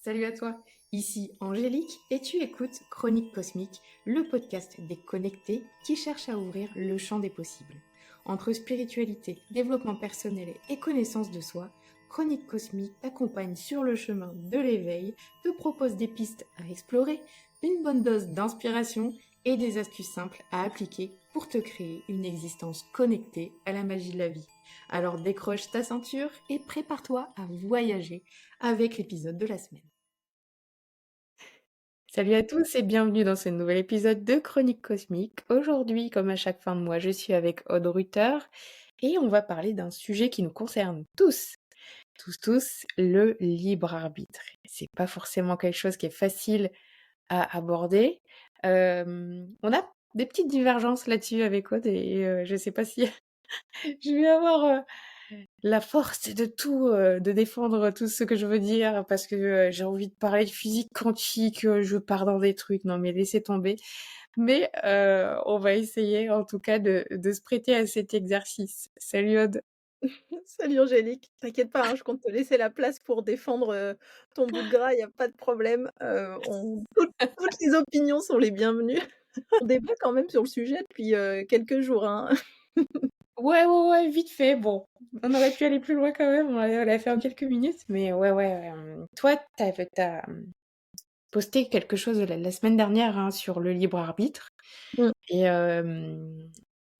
Salut à toi, ici Angélique et tu écoutes Chronique Cosmique, le podcast des connectés qui cherche à ouvrir le champ des possibles. Entre spiritualité, développement personnel et connaissance de soi, Chronique Cosmique t'accompagne sur le chemin de l'éveil, te propose des pistes à explorer, une bonne dose d'inspiration et des astuces simples à appliquer pour te créer une existence connectée à la magie de la vie. Alors décroche ta ceinture et prépare-toi à voyager avec l'épisode de la semaine. Salut à tous et bienvenue dans ce nouvel épisode de Chronique Cosmique. Aujourd'hui, comme à chaque fin de mois, je suis avec Aude Ruther et on va parler d'un sujet qui nous concerne tous, le libre arbitre. C'est pas forcément quelque chose qui est facile à aborder. On a des petites divergences là-dessus avec Aude et je sais pas si je vais avoir la force de tout, de défendre tout ce que je veux dire parce que j'ai envie de parler de physique quantique, je pars dans des trucs, non mais laissez tomber. Mais on va essayer en tout cas de se prêter à cet exercice. Salut Aude. Salut Angélique, t'inquiète pas, hein, je compte te laisser la place pour défendre, ton bout de gras, il y a pas de problème, on toutes les opinions sont les bienvenues. On débat quand même sur le sujet depuis, quelques jours, hein. Ouais, vite fait. Bon, on aurait pu aller plus loin quand même, on l'a fait en quelques minutes, mais ouais, toi, t'as posté quelque chose la semaine dernière, hein, sur le libre arbitre Mmh. et hem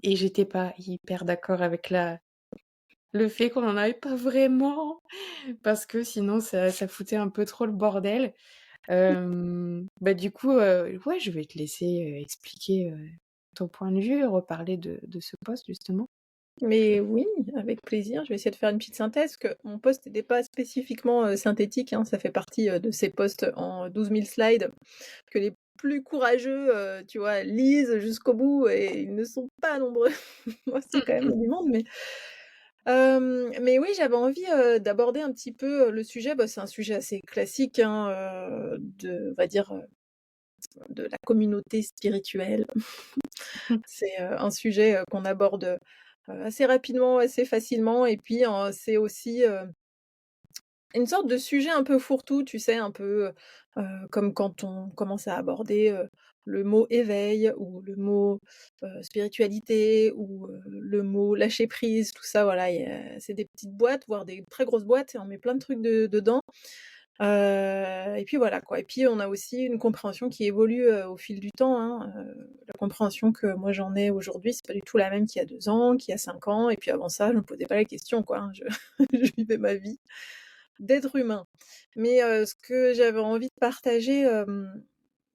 et j'étais pas hyper d'accord avec le fait qu'on en avait pas vraiment, parce que sinon ça foutait un peu trop le bordel. Du coup, ouais, je vais te laisser, expliquer, ton point de vue, reparler de ce post justement. Mais oui, avec plaisir, je vais essayer de faire une petite synthèse, que mon post n'était pas spécifiquement, synthétique, hein, ça fait partie, de ces posts en 12 000 slides que les plus courageux, tu vois, lisent jusqu'au bout et ils ne sont pas nombreux. Moi, c'est quand même du monde, mais oui, j'avais envie, d'aborder un petit peu, le sujet. Bah, c'est un sujet assez classique, hein, on va dire, de la communauté spirituelle. C'est, un sujet, qu'on aborde, assez rapidement, assez facilement et puis, c'est aussi, une sorte de sujet un peu fourre-tout, tu sais, un peu, comme quand on commence à aborder, le mot éveil ou le mot, spiritualité ou, le mot lâcher prise, tout ça, voilà, c'est des petites boîtes, voire des très grosses boîtes et on met plein de trucs dedans. Et puis voilà, quoi. Et puis on a aussi une compréhension qui évolue, au fil du temps, hein, la compréhension que moi j'en ai aujourd'hui, c'est pas du tout la même qu'il y a 2 ans, qu'il y a 5 ans et puis avant ça, je me posais pas la question, quoi, hein. Je je vivais ma vie d'être humain. Mais, ce que j'avais envie de partager,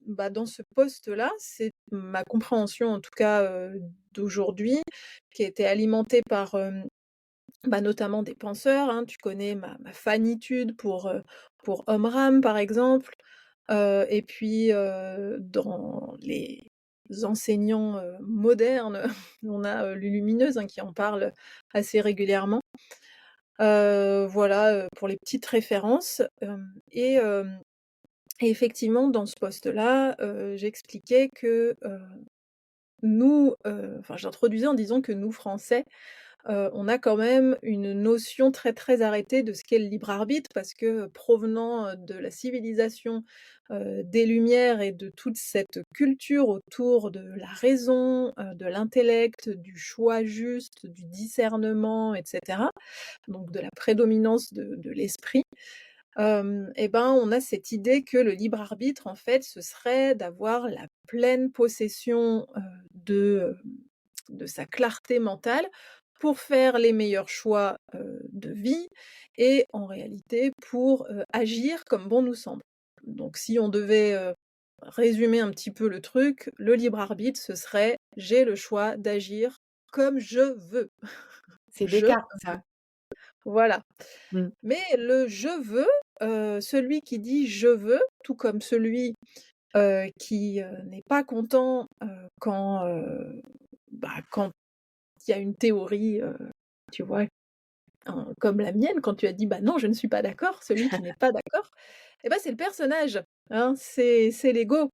dans ce post-là, c'est ma compréhension en tout cas, d'aujourd'hui, qui a été alimentée par, notamment des penseurs, hein. Tu connais ma fanitude pour Omram, par exemple, et puis, dans les enseignants, modernes, on a, Lulumineuse, hein, qui en parle assez régulièrement. Voilà, pour les petites références, et effectivement dans ce post-là, j'expliquais que, nous, enfin j'introduisais en disant que nous Français, on a quand même une notion très, très arrêtée de ce qu'est le libre arbitre parce que, provenant, de la civilisation, des Lumières et de toute cette culture autour de la raison, de l'intellect, du choix juste, du discernement et cetera, donc de la prédominance de l'esprit, on a cette idée que le libre arbitre, en fait, ce serait d'avoir la pleine possession, de sa clarté mentale pour faire les meilleurs choix, de vie et en réalité pour, agir comme bon nous semble. Donc si on devait, résumer un petit peu le truc, le libre arbitre, ce serait: «J'ai le choix d'agir comme je veux». C'est Je Descartes ça. Voilà. Mmh. Mais le «je veux», celui qui dit «je veux», tout comme celui, qui, n'est pas content, quand il y a une théorie, tu vois? Comme la mienne, quand tu as dit: «Bah non, je ne suis pas d'accord», celui qui n'est pas d'accord, et bah, c'est le personnage, hein, c'est l'ego.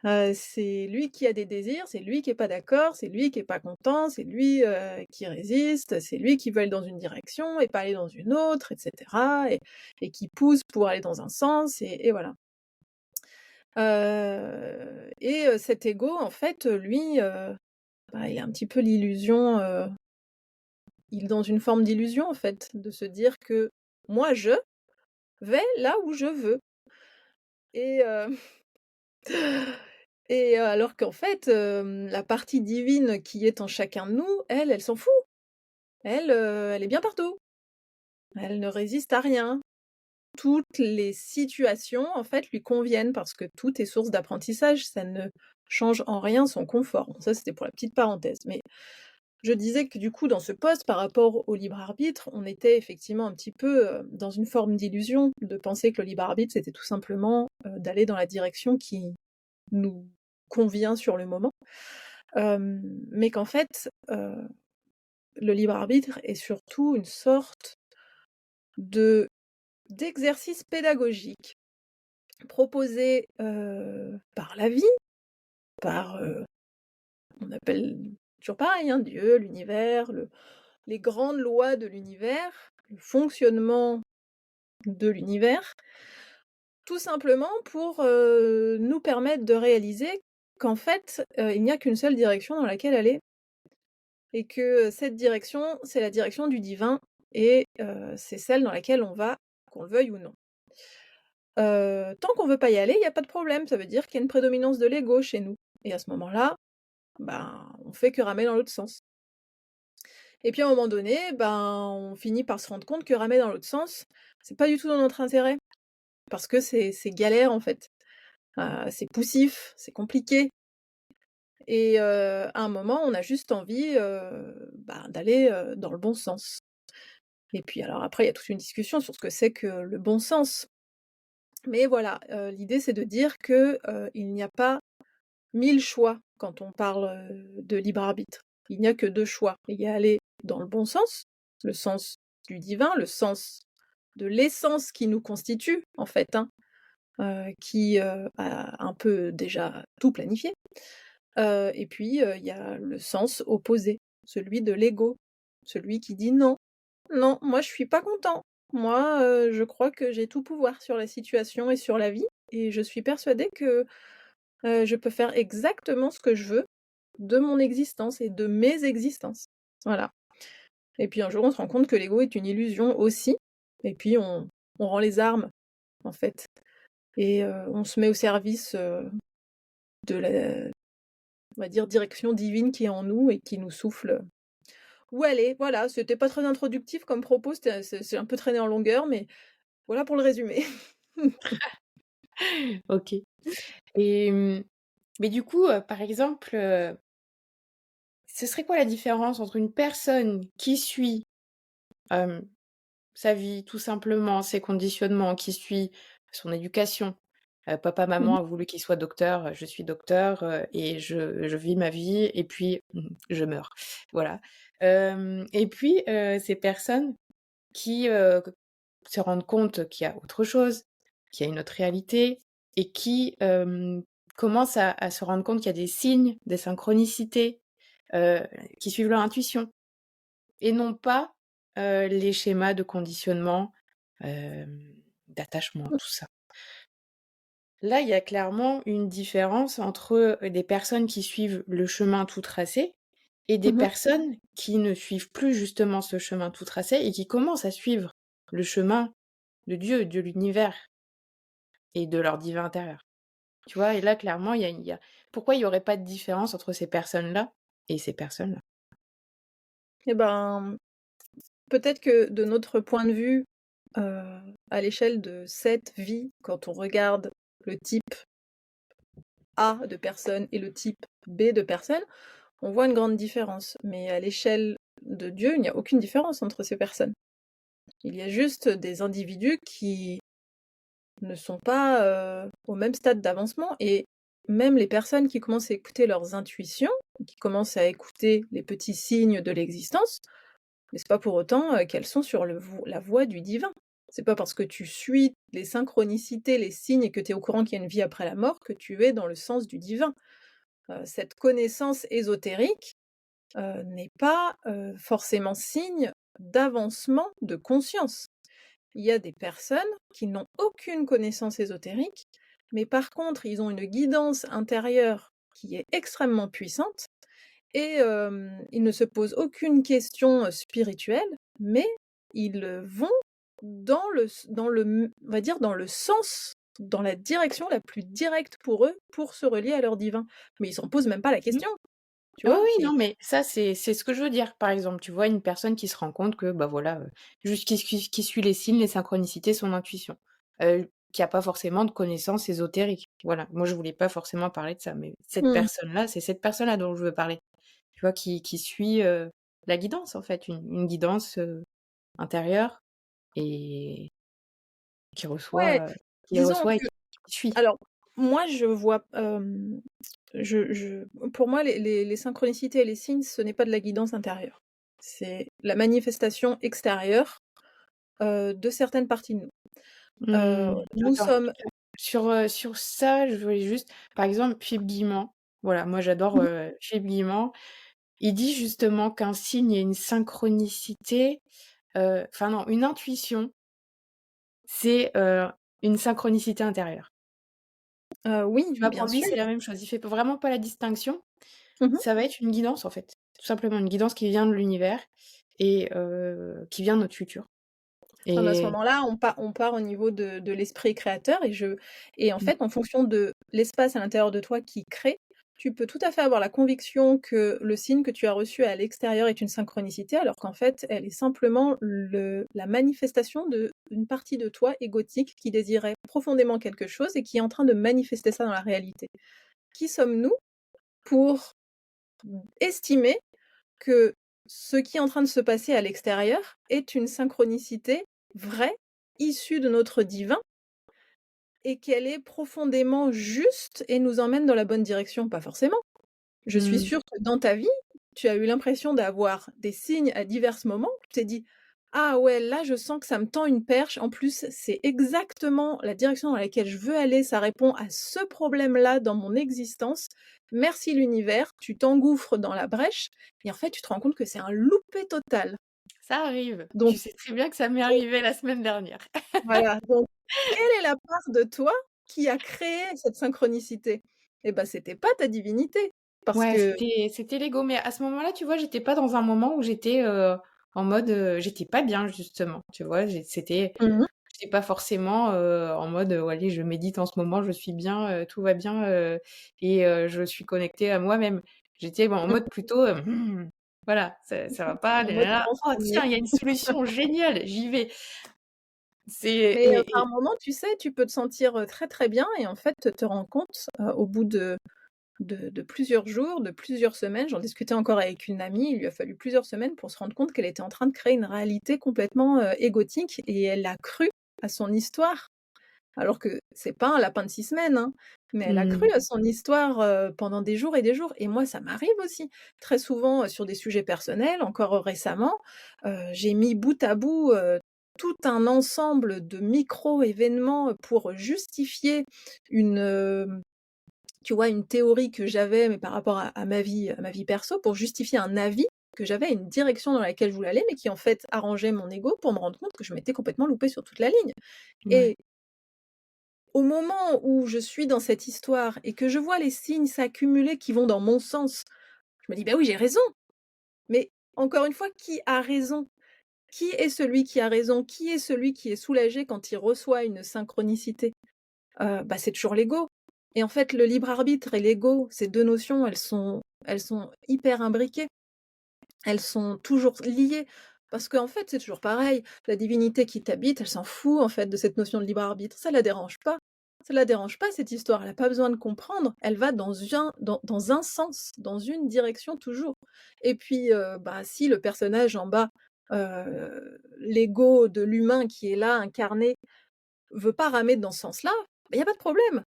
C'est lui qui a des désirs, c'est lui qui est pas d'accord, c'est lui qui est pas content, c'est lui, qui résiste, c'est lui qui veut aller dans une direction et pas aller dans une autre et cetera et qui pousse pour aller dans un sens et voilà. Cet ego en fait, lui, bah, il a un petit peu l'illusion, il est dans une forme d'illusion en fait, de se dire que: «Moi je vais là où je veux» et alors qu'en fait, la partie divine qui est en chacun de nous, elle s'en fout. Elle, elle est bien partout. Elle ne résiste à rien. Toutes les situations, en fait, lui conviennent parce que tout est source d'apprentissage. Ça ne change en rien son confort. Bon ça, c'était pour la petite parenthèse. Mais je disais que du coup, dans ce poste, par rapport au libre arbitre, on était effectivement un petit peu, dans une forme d'illusion, de penser que le libre arbitre, c'était tout simplement, d'aller dans la direction qui nous convient sur le moment. Mais qu'en fait, le libre arbitre est surtout une sorte de d'exercice pédagogique proposé, par la vie, par, on appelle toujours pareil, hein, Dieu, l'univers, les grandes lois de l'univers, le fonctionnement de l'univers, tout simplement pour, nous permettre de réaliser qu'en fait, il n'y a qu'une seule direction dans laquelle aller et que, cette direction, c'est la direction du divin et c'est celle dans laquelle on va, qu'on le veuille ou non. Tant qu'on veut pas y aller, il y a pas de problème, ça veut dire qu'il y a une prédominance de l'ego chez nous et à ce moment-là, ben, on fait que ramer dans l'autre sens et puis à un moment donné, ben, on finit par se rendre compte que ramer dans l'autre sens, c'est pas du tout dans notre intérêt parce que c'est galère en fait, c'est poussif, c'est compliqué et à un moment, on a juste envie, bah, d'aller, dans le bon sens. Et puis alors après, il y a toute une discussion sur ce que c'est que le bon sens. Mais voilà, l'idée c'est de dire que, il n'y a pas 1000 choix quand on parle, de libre arbitre. Il n'y a que 2 choix. Il y a aller dans le bon sens, le sens du divin, le sens de l'essence qui nous constitue en fait, hein, qui, a un peu déjà tout planifié. Et puis, il y a le sens opposé, celui de l'ego, celui qui dit: «Non, non, moi je suis pas content. Moi, je crois que j'ai tout pouvoir sur la situation et sur la vie et je suis persuadé que, je peux faire exactement ce que je veux de mon existence et de mes existences». Voilà. Et puis un jour, on se rend compte que l'ego est une illusion aussi et puis on rend les armes, en fait et on se met au service, de la, on va dire, direction divine qui est en nous et qui nous souffle, où aller. Voilà, c'était pas très introductif comme propos, c'est un peu traîné en longueur, mais voilà pour le résumé. OK. Et mais du coup, par exemple, ce serait quoi la différence entre une personne qui suit, hem, sa vie tout simplement, ses conditionnements, qui suit son éducation? Papa, Mmh. maman a voulu qu'il soit docteur, je suis docteur, et je vis ma vie et puis, je meurs. Voilà. Et puis, ces personnes qui, se rendent compte qu'il y a autre chose, qu'il y a une autre réalité et qui, commencent à se rendre compte qu'il y a des signes, des synchronicités, heu, qui suivent leur intuition et non pas, les schémas de conditionnement, d'attachement, tout ça. Là, il y a clairement une différence entre, des personnes qui suivent le chemin tout tracé et des Mmh. personnes qui ne suivent plus justement ce chemin tout tracé et qui commencent à suivre le chemin de Dieu, de l'univers et de leur divin intérieur. Tu vois? Et là, clairement, il y a pourquoi il y aurait pas de différence entre ces personnes-là et ces personnes-là? Et ben, peut-être que de notre point de vue, heu, à l'échelle de cette vie, quand on regarde le type A de personne et le type B de personne, on voit une grande différence. Mais à l'échelle de Dieu, il n'y a aucune différence entre ces personnes. Il y a juste des individus qui ne sont pas, au même stade d'avancement et même les personnes qui commencent à écouter leurs intuitions, qui commencent à écouter les petits signes de l'existence, mais c'est pas pour autant, qu'elles sont sur la voie du divin. C'est pas parce que tu suis les synchronicités, les signes et que tu es au courant qu'il y a une vie après la mort que tu es dans le sens du divin. Cette connaissance ésotérique, n'est pas, forcément signe d'avancement de conscience. Il y a des personnes qui n'ont aucune connaissance ésotérique, mais par contre, ils ont une guidance intérieure qui est extrêmement puissante et ils ne se posent aucune question, spirituelle, mais ils, vont on va dire dans le sens, dans la direction la plus directe pour eux, pour se relier à leur divin. Mais ils s'en posent même pas la Mmh. question, tu Ah oui, vois? oui, non, mais ça, c'est ce que je veux dire. Par exemple, tu vois une personne qui se rend compte que, bah, voilà, juste qui suit les signes, les synchronicités, son intuition, qui a pas forcément de connaissances ésotériques. Voilà, moi, je voulais pas forcément parler de ça, mais cette Mmh. personne-là, c'est cette personne-là dont je veux parler. Tu vois? Qui suit, la guidance, en fait, une guidance, intérieure et qui Ouais, reçoit, qui disons reçoit et que qui suit. alors moi je vois, pour moi les synchronicités et les signes, ce n'est pas de la guidance intérieure. C'est la manifestation extérieure, de certaines parties de nous. Nous Attends, sommes sur ça, je voulais juste par exemple, Philippe Guillemant, voilà, moi j'adore, mmh Philippe Guillemant. Il dit justement qu'un signe et une synchronicité, enfin non, une intuition, c'est, une synchronicité intérieure. oui, Tu vois? bien Pour lui, sûr. c'est la même chose. Il fait vraiment pas la distinction. Mmh. Ça va être une guidance, en fait, tout simplement une guidance qui vient de l'univers et qui vient de notre futur Non, mais à ce et moment-là, on part au niveau de l'esprit créateur et en mmh, fait, en fonction de l'espace à l'intérieur de toi qui crée, tu peux tout à fait avoir la conviction que le signe que tu as reçu à l'extérieur est une synchronicité, alors qu'en fait, elle est simplement la manifestation d'une partie de toi égotique qui désirait profondément quelque chose et qui est en train de manifester ça dans la réalité. Qui sommes-nous pour estimer que ce qui est en train de se passer à l'extérieur est une synchronicité vraie, issue de notre divin et qu'elle est profondément juste et nous emmène dans la bonne direction? Pas forcément. Je suis mmh, sûre que dans ta vie, tu as eu l'impression d'avoir des signes à divers moments. Tu t'es dit: «Ah ouais, là, je sens que ça me tend une perche. En plus, c'est exactement la direction dans laquelle je veux aller. Ça répond à ce problème-là dans mon existence. Merci l'univers». Tu t'engouffres dans la brèche et en fait, tu te rends compte que c'est un loupé total. ça arrive. Donc Tu sais très bien que ça m'est arrivé la semaine dernière. voilà, donc quelle est la part de toi qui a créé cette synchronicité? Eh ben, c'était pas ta divinité parce Ouais, que c'était l'ego, mais à ce moment-là, tu vois, j'étais pas dans un moment où j'étais, en mode, j'étais pas bien justement, tu vois? mmh J'étais pas forcément, en mode, «Allez, je médite en ce moment, je suis bien, tout va bien, et je suis connectée à moi-même». J'étais en mh, mode plutôt, voilà, ça va pas, en là là mode là. «Oh transformé. tiens, il y a une solution géniale, j'y vais». C'est Mais, par moment, tu sais, tu peux te sentir, très, très bien et en fait, te rends compte, au bout de plusieurs jours, de plusieurs semaines, j'en discutais encore avec une amie, il lui a fallu plusieurs semaines pour se rendre compte qu'elle était en train de créer une réalité complètement, égotique et elle a cru à son histoire. Alors que c'est pas un lapin de 6 semaines, hein, mais elle a cru mmh, à son histoire, pendant des jours et des jours et moi ça m'arrive aussi. Très souvent, sur des sujets personnels, encore, récemment, j'ai mis bout à bout, tout un ensemble de micro-événements, pour justifier une, tu vois, une théorie que j'avais, mais par rapport à ma vie perso, pour justifier un avis que j'avais, une direction dans laquelle je voulais aller, mais qui en fait arrangeait mon ego pour me rendre compte que je m'étais complètement loupée sur toute la ligne ouais, et au moment où je suis dans cette histoire et que je vois les signes s'accumuler qui vont dans mon sens, je me dis: «Bah oui, j'ai raison!» mais encore une fois, qui a raison? Qui est celui qui a raison? Qui est celui qui est soulagé quand il reçoit une synchronicité? Bah, c'est toujours l'ego et en fait, le libre arbitre et l'ego, ces 2 notions, elles sont hyper imbriquées. Elles sont toujours liées parce qu'en fait, c'est toujours pareil. La divinité qui t'habite, elle s'en fout en fait de cette notion de libre arbitre. Ça la dérange pas. Ça la dérange pas cette histoire, elle a pas besoin de comprendre. Elle va dans un sens, dans une direction toujours. Et puis, bah, si le personnage en bas, l'ego de l'humain qui est là incarné, veut pas ramer dans ce sens-là, bah, il y a pas de problème.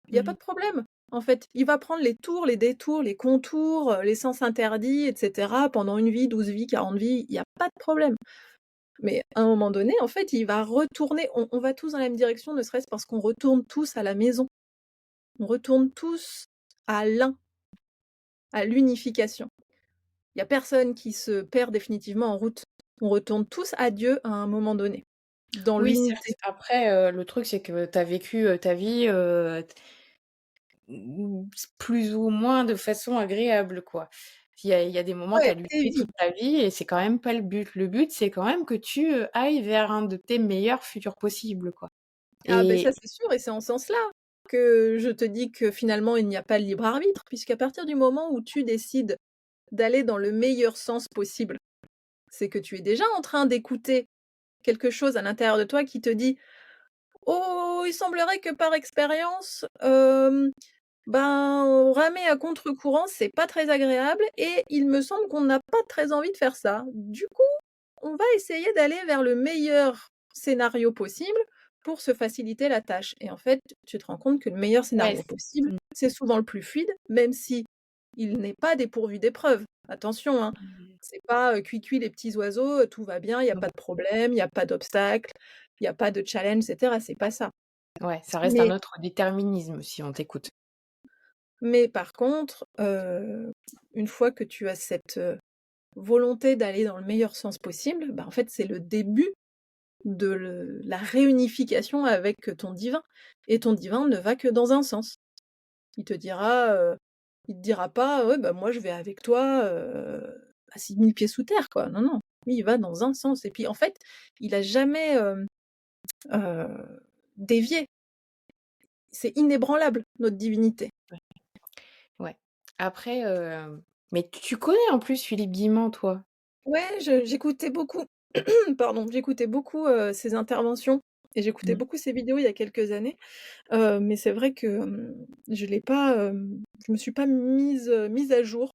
Il y a pas mmh, de problème. En fait, il va prendre les tours, les détours, les contours, les sens interdits et cetera pendant une vie, 12 vies, 40 vies, il y a pas de problème. Mais à un moment donné, en fait, il va retourner on va tous dans la même direction, ne serait-ce parce qu'on retourne tous à la maison. On retourne tous à l'un, à l'unification. Il y a personne qui se perd définitivement en route. On retourne tous à Dieu à un moment donné, dans Oui, certes. l'unité. Après, le truc, c'est que tu as vécu, ta vie, plus ou moins de façon agréable, quoi. Il y a des moments, tu Ouais, as lutté oui. toute ta vie et c'est quand même pas le but. Le but, c'est quand même que tu, ailles vers un de tes meilleurs futurs possibles, quoi. Ah ben ça, Et c'est sûr et c'est en ce sens-là que je te dis que finalement, il n'y a pas de libre arbitre, puisqu'à partir du moment où tu décides d'aller dans le meilleur sens possible, c'est que tu es déjà en train d'écouter quelque chose à l'intérieur de toi qui te dit: «Oh, il semblerait que par expérience, ben, ramer à contre-courant, c'est pas très agréable et il me semble qu'on n'a pas très envie de faire ça. Du coup, on va essayer d'aller vers le meilleur scénario possible pour se faciliter la tâche» et en fait, tu te rends compte que le meilleur ouais, scénario possible, mmh, c'est souvent le plus fluide, même si il n'est pas dépourvu d'épreuves. Attention, hein, mmh, c'est pas, cuit les petits oiseaux, tout va bien, il y a non, pas de problème, il y a pas d'obstacle, il y a pas de challenge et cetera, c'est pas ça. ouais, ça reste un Mais autre déterminisme si on t'écoute. par contre, une fois que tu as cette, volonté d'aller dans le meilleur sens possible, bah, en fait, c'est le début de la réunification avec, ton divin et ton divin ne va que dans un sens. Il te dira, il te dira pas: «Ouais, bah, moi je vais avec toi, à 6000 pieds sous terre», quoi. Non, non, lui, il va dans un sens et puis, en fait, il a jamais, dévié. C'est inébranlable, notre divinité. Ouais, ouais. Après, mais tu connais en plus Philippe Guimand, toi? Ouais, je j'écoutais beaucoup pardon, j'écoutais beaucoup, ses interventions et j'écoutais Mmh. beaucoup ses vidéos il y a quelques années, mais c'est vrai que, je l'ai pas, je me suis pas mise à jour.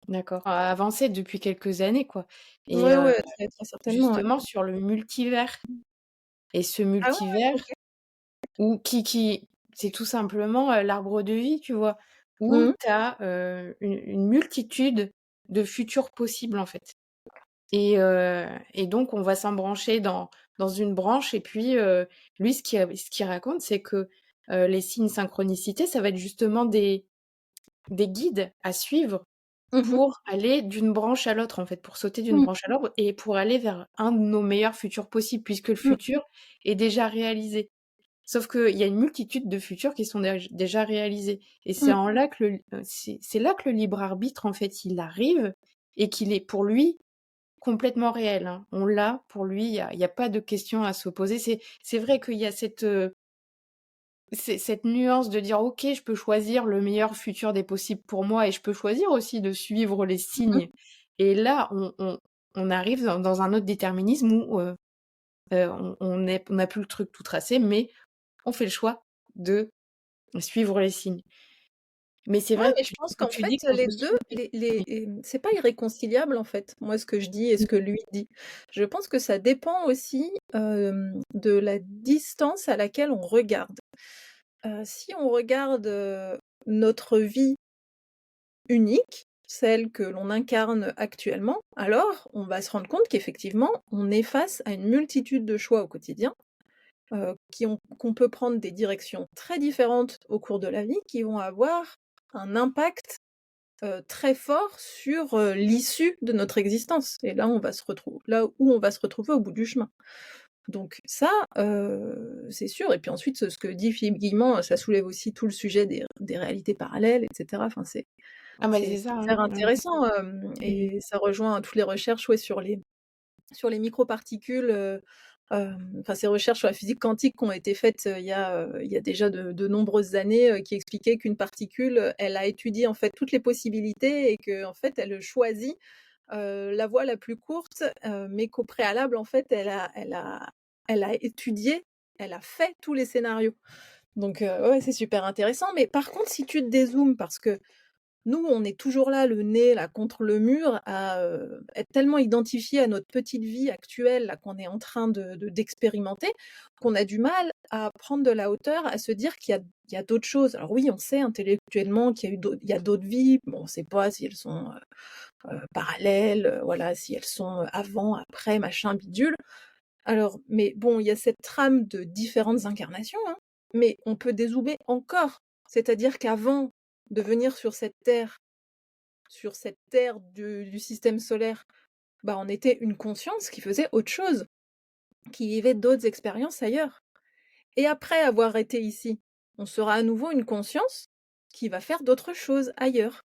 D'accord. A avancé depuis quelques années, quoi. Et Ouais, ouais, très, très certainement, ouais. justement sur le multivers et ce Ah ouais? multivers OK. où qui c'est tout simplement, l'arbre de vie, tu vois? Où Mmh. tu as, une multitude de futurs possibles, en fait. Et donc on va s'embrancher dans une branche et puis, lui ce qu'il raconte, c'est que, les signes synchronicité, ça va être justement des guides à suivre Mmh mh. pour aller d'une branche à l'autre, en fait, pour sauter d'une Mmh. branche à l'autre et pour aller vers un de nos meilleurs futurs possibles, puisque le Mmh. futur est déjà réalisé. Sauf qu'il y a une multitude de futurs qui sont déjà réalisés et c'est Mmh. en là que c'est là que le libre arbitre, en fait, il arrive et qu'il est, pour lui, complètement réel, hein. On l'a, pour lui, il y a pas de question à se poser. C'est vrai qu'il y a cette nuance de dire: «OK, je peux choisir le meilleur futur des possibles pour moi et je peux choisir aussi de suivre les Mmh. signes». Et là, on arrive dans un autre déterminisme où, on n'a plus le truc tout tracé, mais on fait le choix de suivre les signes. Mais c'est Ouais, vrai mais que je pense quand qu'en tu fait, dis qu'on les peut 2, suivre les oui. c'est pas irréconciliable, en fait, moi, ce que je dis et ce Mmh. que lui dit. Je pense que ça dépend aussi, de la distance à laquelle on regarde. Si on regarde, notre vie unique, celle que l'on incarne actuellement, alors on va se rendre compte qu'effectivement, on est face à une multitude de choix au quotidien, qu'on peut prendre des directions très différentes au cours de la vie, qui vont avoir un impact, très fort sur, l'issue de notre existence et là où on va se retrouver au bout du chemin. Donc ça, c'est sûr et puis ensuite ce que dit Philippe Guillemot, ça soulève aussi tout le sujet des réalités parallèles et cetera. Enfin Ah bah, c'est c'est ça, hein. hyper intéressant, Mmh. et ça rejoint toutes les recherches, ouais, sur les microparticules, enfin ces recherches sur la physique quantique qui ont été faites, il y a déjà de nombreuses années, qui expliquaient qu'une particule, elle a étudié en fait toutes les possibilités et qu'en fait elle choisit, la voie la plus courte, mais qu'au préalable en fait elle a étudié, elle a fait tous les scénarios. Donc ouais, c'est super intéressant, mais par contre si tu te dézoomes parce que nous, on est toujours là, le nez là contre le mur, à, être tellement identifiés à notre petite vie actuelle là, qu'on est en train d'expérimenter, qu'on a du mal à prendre de la hauteur, à se dire qu'il y a d'autres choses. Alors oui, on sait intellectuellement qu'il y a d'autres vies, bon, on ne sait pas si elles sont, parallèles, voilà, si elles sont, avant, après, machin, bidule. Alors, mais bon, il y a cette trame de différentes incarnations, hein, mais on peut dézoomer encore. C'est-à-dire qu'avant de venir sur cette terre du système solaire, bah, on était une conscience qui faisait autre chose, qui vivait d'autres expériences ailleurs. Et après avoir été ici, on sera à nouveau une conscience qui va faire d'autres choses ailleurs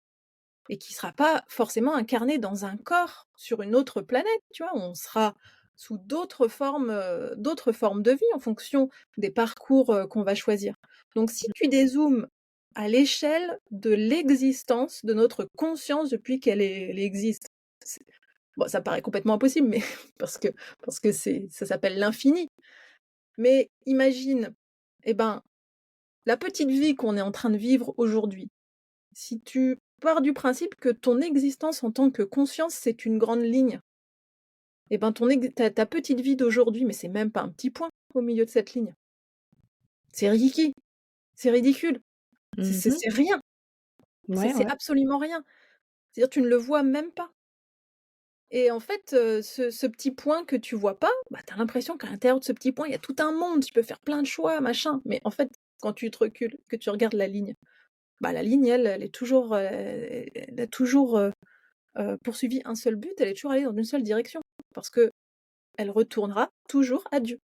et qui sera pas forcément incarnée dans un corps sur une autre planète, tu vois? On sera sous d'autres formes de vie en fonction des parcours, qu'on va choisir. Donc si tu dézoomes à l'échelle de l'existence de notre conscience depuis elle existe, c'est bon, ça paraît complètement impossible, mais parce que ça s'appelle l'infini. Mais imagine, eh ben, la petite vie qu'on est en train de vivre aujourd'hui, si tu pars du principe que ton existence en tant que conscience, c'est une grande ligne, eh ben, ta petite vie d'aujourd'hui, mais c'est même pas un petit point au milieu de cette ligne. C'est ridicule, c'est ridicule, Mmh. c'est rien, Ouais, c'est ouais. absolument rien. C'est-à-dire tu ne le vois même pas et en fait, ce petit point que tu vois pas, bah, tu as l'impression qu'à l'intérieur de ce petit point, il y a tout un monde, tu peux faire plein de choix, machin, mais en fait, quand tu te recules, que tu regardes la ligne, bah, la ligne, elle est toujours, elle a toujours, poursuivi un seul but, elle est toujours allée dans une seule direction. Parce qu'elle retournera toujours à Dieu.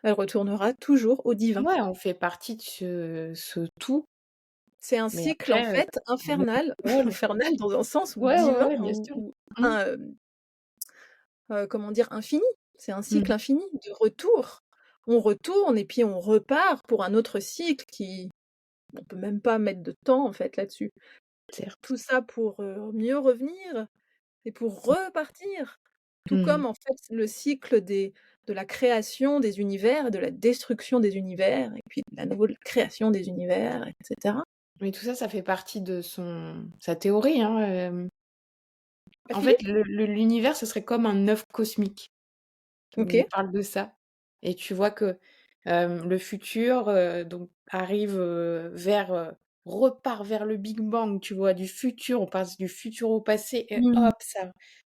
Elle retournera toujours au divin. Ouais, on fait partie de ce tout, C'est un mais cycle, en après, fait, on est infernal, seul. infernal dans un sens où Ouais, ouais, divin ouais, bien sûr. ou Mmh. un, comment dire? Infini. C'est un cycle Mmh. infini de retour. On retourne et puis on repart pour un autre cycle qui on peut même pas mettre de temps, en fait, là-dessus. Certes. Tout ça pour, mieux revenir et pour repartir. Tout Mmh. comme en fait le cycle de la création des univers et de la destruction des univers et puis à nouveau de la création des univers et cetera. Mais tout ça, ça fait partie de sa théorie, hein, À en fait, Philippe? l'univers, ce serait comme un œuf cosmique. Il OK. parle de ça et tu vois que, le futur, donc arrive, repart vers le Big Bang, tu vois? Du futur, on passe du futur au passé et Mmh. hop,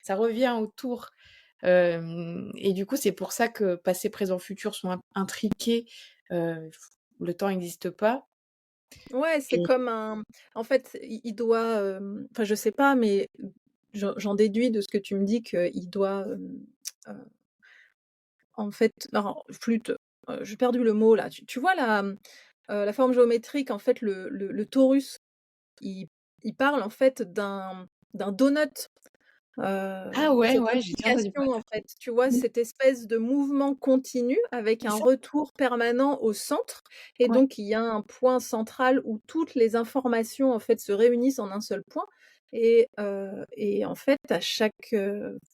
ça revient autour, et du coup, c'est pour ça que passé, présent, futur sont intriqués, le temps n'existe pas Ouais, c'est et comme un en fait, il doit, enfin je sais pas, mais j'en déduis de ce que tu me dis qu'il doit, heu, en fait non, flûte, j'ai perdu le mot là. Tu vois la forme géométrique, en fait, le torus, il il parle en fait d'un donut. ah ouais, Cette ouais, j'ai déjà entendu implication, parler. en fait, tu vois? Mmh, Cette espèce de mouvement continu avec c'est un ça, retour permanent au centre et ouais. donc il y a un point central où toutes les informations, en fait, se réunissent en un seul point et en fait, à chaque,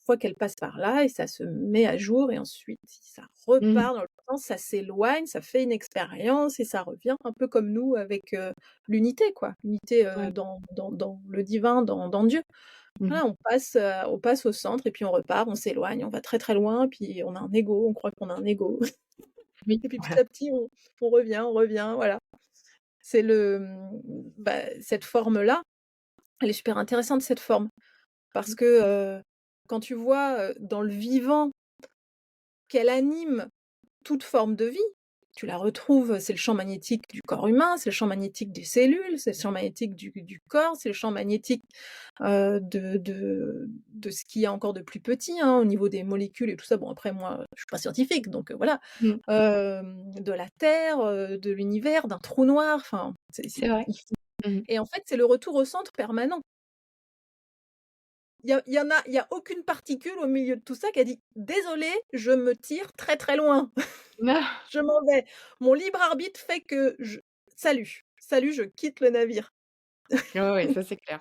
fois qu'elle passe par là et ça se met à jour et ensuite ça Mmh, repart dans le temps, ça s'éloigne, ça fait une expérience et ça revient un peu comme nous avec, l'unité, quoi. L'unité, ouais. dans le divin, dans Dieu. Mmh. Voilà, on passe au centre et puis on repart, on s'éloigne, on va très, très loin, puis on a un ego, on croit qu'on a un ego Oui, et puis petit voilà. à petit on revient, voilà. C'est bah, cette forme-là, elle est super intéressante cette forme parce que, quand tu vois, dans le vivant qu'elle anime toute forme de vie, tu la retrouves, c'est le champ magnétique du corps humain, c'est le champ magnétique des cellules, c'est le champ magnétique du corps, c'est le champ magnétique de ce qu'il y a encore de plus petit, hein, au niveau des molécules et tout ça. Bon après moi, je suis pas scientifique donc voilà. Mmh, De la Terre, de l'univers, d'un trou noir, enfin, c'est c'est vrai. il Mmh. et en fait, c'est le retour au centre permanent. Il y a aucune particule au milieu de tout ça qui a dit: «Désolée, je me tire très, très loin, Ah! je m'en vais. Mon libre arbitre fait que je salut, salut, je quitte le navire». Ouais, ouais, ça c'est clair.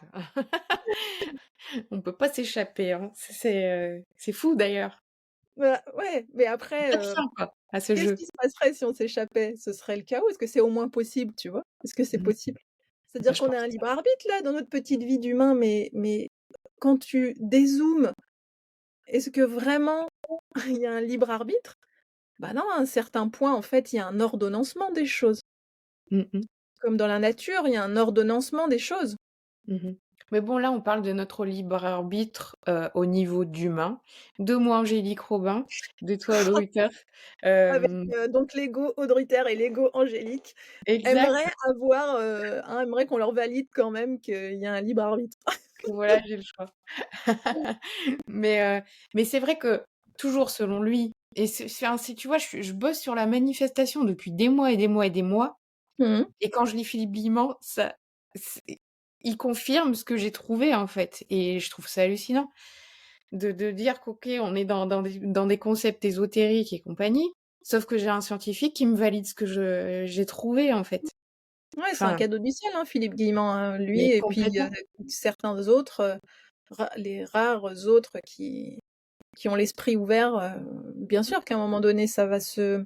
On peut pas s'échapper, hein. C'est fou d'ailleurs. Bah, ouais, mais après, Pas de fin quoi, à ce qu'est-ce jeu. qui se passerait si on s'échappait? Ce serait le chaos? Est-ce que c'est au moins possible, tu vois? Est-ce que c'est Mmh. possible? Bah, C'est-à-dire je qu'on a pense un que ça libre arbitre là, dans notre petite vie d'humain, mais quand tu dézoomes, est-ce que vraiment il y a un libre arbitre? Bah non, à un certain point, en fait, il y a un ordonnancement des choses. mmh mh. Comme dans la nature, il y a un ordonnancement des choses. Mmh mh. Mais bon, là, on parle de notre libre arbitre, au niveau d'humain, de moi, Angélique Robin, de toi, Audre Luther. Avec, Hem, donc l'ego Audriter et l'ego Angélique exact, aimeraient avoir, aimeraient qu'on leur valide quand même qu'il y a un libre arbitre. que voilà, j'ai le choix. Mais, mais c'est vrai que toujours selon lui et c'est un c'est tu vois, je bosse sur la manifestation depuis des mois et des mois et des mois Mmh. et quand je lis Philippe Guillemot, ça c'est il confirme ce que j'ai trouvé, en fait et je trouve ça hallucinant de dire qu'OK, on est dans des concepts ésotériques et compagnie, sauf que j'ai un scientifique qui me valide ce que j'ai trouvé, en fait. Ouais, c'est un Enfin, cadeau du ciel, hein, Philippe Guillemant, hein, lui mais et puis, complètement. certains autres, les rares autres qui ont l'esprit ouvert, bien sûr qu'à un moment donné, ça va se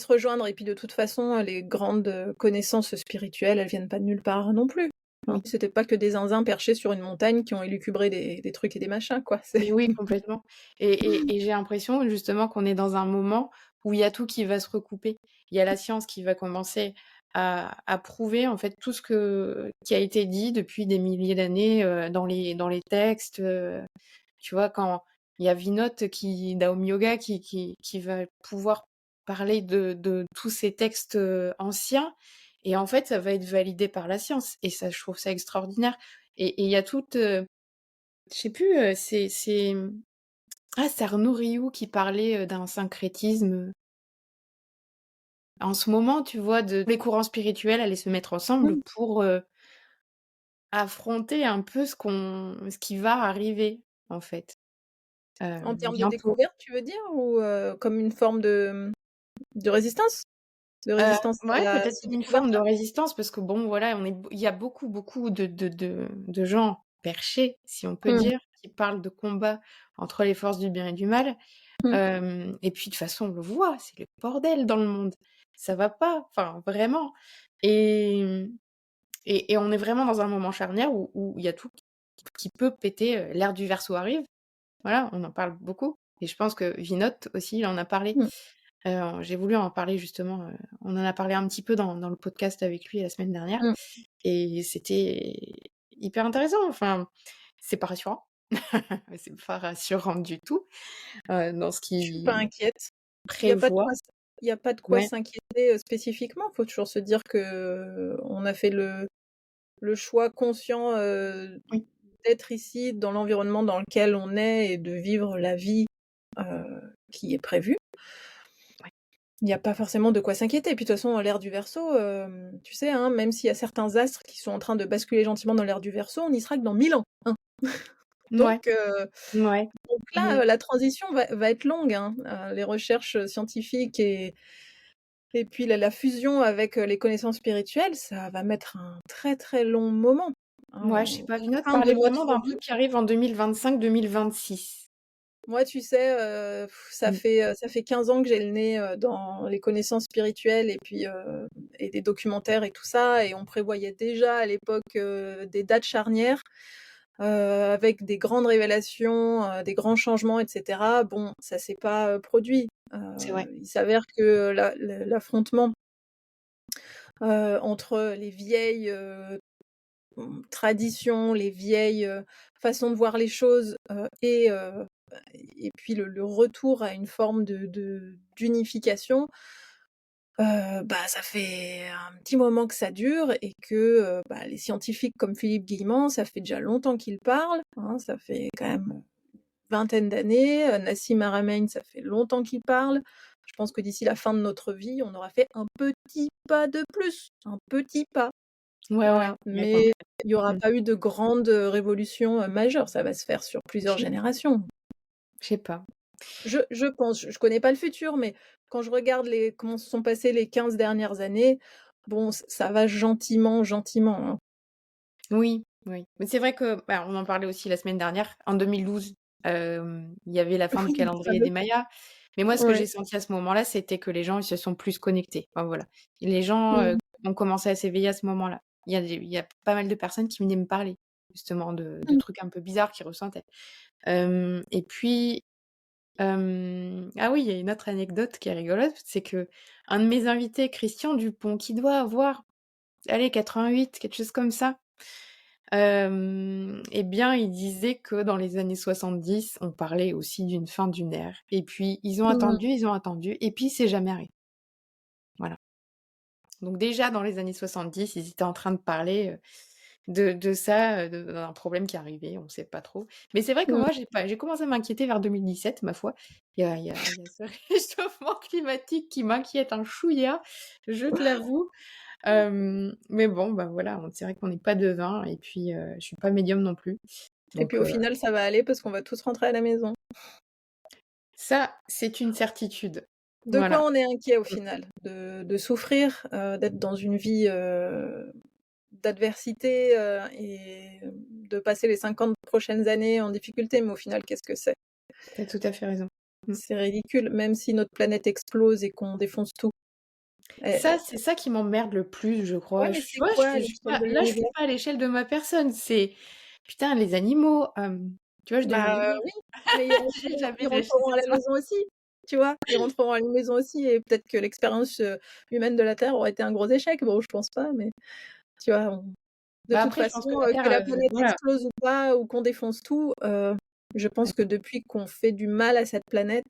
rejoindre et puis de toute façon, les grandes, connaissances spirituelles, elles viennent pas de nulle part non plus, hein. Oui. C'était pas que des zinzins perchés sur une montagne qui ont élucubré des trucs et des machins, quoi, c'est Mais oui, complètement et j'ai l'impression justement qu'on est dans un moment où il y a tout qui va se recouper. Il y a la science qui va commencer à prouver en fait tout ce qui a été dit depuis des milliers d'années, dans les textes, tu vois? Quand il y a Vinote Daomi Yoga qui va pouvoir parler de tous ces textes, anciens et en fait ça va être validé par la science et ça je trouve ça extraordinaire et il y a toute, je sais plus, c'est Arnaud Rioux qui parlait, d'un syncrétisme, en ce moment, tu vois, de les courants spirituels allaient se mettre ensemble Mmh. pour, affronter un peu ce qui va arriver, en fait, En termes de bientôt. découverte, tu veux dire? Ou, comme une forme de résistance? De Heu, résistance à ouais, peut-être ces une forme de découvertes-là? résistance parce que bon, voilà, il y a beaucoup, beaucoup de gens perchés, si on peut Mmh. dire, qui parlent de combat entre les forces du bien et du mal. Mmh. Et puis de toute façon, on le voit, c'est le bordel dans le monde. Ça va pas, enfin vraiment. Et et on est vraiment dans un moment charnière où il y a tout qui peut péter, l'ère du Verseau arrive. Voilà, on en parle beaucoup et je pense que Vinote aussi, il en a parlé. Mmh. J'ai voulu en parler justement, on en a parlé un petit peu dans le podcast avec lui la semaine dernière Mmh. et c'était hyper intéressant. Enfin, c'est pas rassurant. C'est pas rassurant du tout, dans ce Je suis pas qu'il inquiète. Il y a pas de prévoit. quoi s il y a pas de quoi Ouais, s'inquiéter, spécifiquement. Faut toujours se dire que, on a fait le choix conscient, oui, d'être ici dans l'environnement dans lequel on est et de vivre la vie, qui est prévue. ouais. Il y a pas forcément de quoi s'inquiéter. Puis de toute façon, l'ère du Verseau, tu sais, hein, même s'il y a certains astres qui sont en train de basculer gentiment dans l'ère du Verseau, on n'y sera que dans 1000 ans, hein. Mouais, ouais. Donc là, Mmh. la transition va être longue, hein. Les recherches, scientifiques et puis la fusion avec, les connaissances spirituelles, ça va mettre un très, très long moment, hein. Mouais, je sais pas, Vinod Fin de parlait vraiment notre d'un vie. truc qui arrive en 2025-2026. Moi, tu sais, Mmh. ça fait 15 ans que j'ai le nez, dans les connaissances spirituelles et puis, et des documentaires et tout ça et on prévoyait déjà à l'époque, des dates charnières, avec des grandes révélations, des grands changements et cetera. Bon, ça s'est pas, produit. C'est vrai. Il s'avère que l'affrontement, entre les vieilles, traditions, les vieilles, façons de voir les choses, et puis le retour à une forme d'unification, ça fait un petit moment que ça dure et que, les scientifiques comme Philippe Guillemant, ça fait déjà longtemps qu'ils parlent, hein, ça fait quand même une vingtaine d'années. Nassim Haramein, ça fait longtemps qu'il parle. Je pense que d'ici la fin de notre vie, on aura fait un petit pas de plus, un petit pas. Ouais, ouais, Voilà, ouais, mais complètement. il y aura Mmh. pas eu de grande, révolution, majeure. Ça va se faire sur plusieurs Je sais générations. je sais pas. Je pense, je connais pas le futur, mais quand je regarde les comment se sont passées les 15 dernières années, bon, ça va gentiment, gentiment, hein. Oui, oui. Mais c'est vrai que, bah, on en parlait aussi la semaine dernière. En 2012, il y avait la fin du Oui, le calendrier fameux. des Mayas. Mais moi, ce que Ouais. j'ai senti à ce moment-là, c'était que les gens, ils se sont plus connectés. Enfin, voilà. Les gens, Mmh. ont commencé à s'éveiller à ce moment-là. Il y a pas mal de personnes qui venaient me parler, justement, de Mmh. trucs un peu bizarres qu'ils ressentaient. Et puis, ah oui, il y a une autre anecdote qui est rigolote, c'est que un de mes invités, Christian Dupont, qui doit avoir, allez, 88, quelque chose comme ça. Eh bien, il disait que dans les années 70, on parlait aussi d'une fin d'une ère et puis Mmh. ils ont attendu et puis c'est jamais arrivé. Voilà. Donc déjà dans les années 70, ils étaient en train de parler, de ça, d'un problème qui arrivait, on sait pas trop. Mais c'est vrai que Mmh. moi j'ai commencé à m'inquiéter vers 2017 ma foi. Il y a ce réchauffement climatique qui m'inquiète un chouïa, je te l'avoue. Mais bon, bah, voilà, c'est vrai qu'on n'est pas devin et puis, je suis pas médium non plus. Et puis Donc au final, ça va aller parce qu'on va tous rentrer à la maison. ça, c'est une certitude. De quoi Voilà. on est inquiet au final? De souffrir, d'être dans une vie, d'adversité, et de passer les 50 prochaines années en difficulté, mais au final, qu'est-ce que c'est? Tu as tout à fait raison. Mmh. C'est ridicule, même si notre planète explose et qu'on défonce tout. Ça, Et c'est ça qui m'emmerde le plus, je ouais, crois. mais Je c'est tu vois, quoi à je suis l'échelle pas de là, je suis l'univers? pas à l'échelle de ma personne, c'est putain, les animaux, tu vois, je deviens Bah, mignonne. oui, mais J'ai jamais ils réagi rentreront à comme la ça. maison aussi, tu vois? Ils rentreront à la maison aussi et peut-être que l'expérience, humaine de la Terre aurait été un gros échec. Bon, je pense pas, mais tu vois? De Bah, toute après, je pense façon, que la que terre, la planète voilà. explose ou pas, ou qu'on défonce tout, je pense que depuis qu'on fait du mal à cette planète,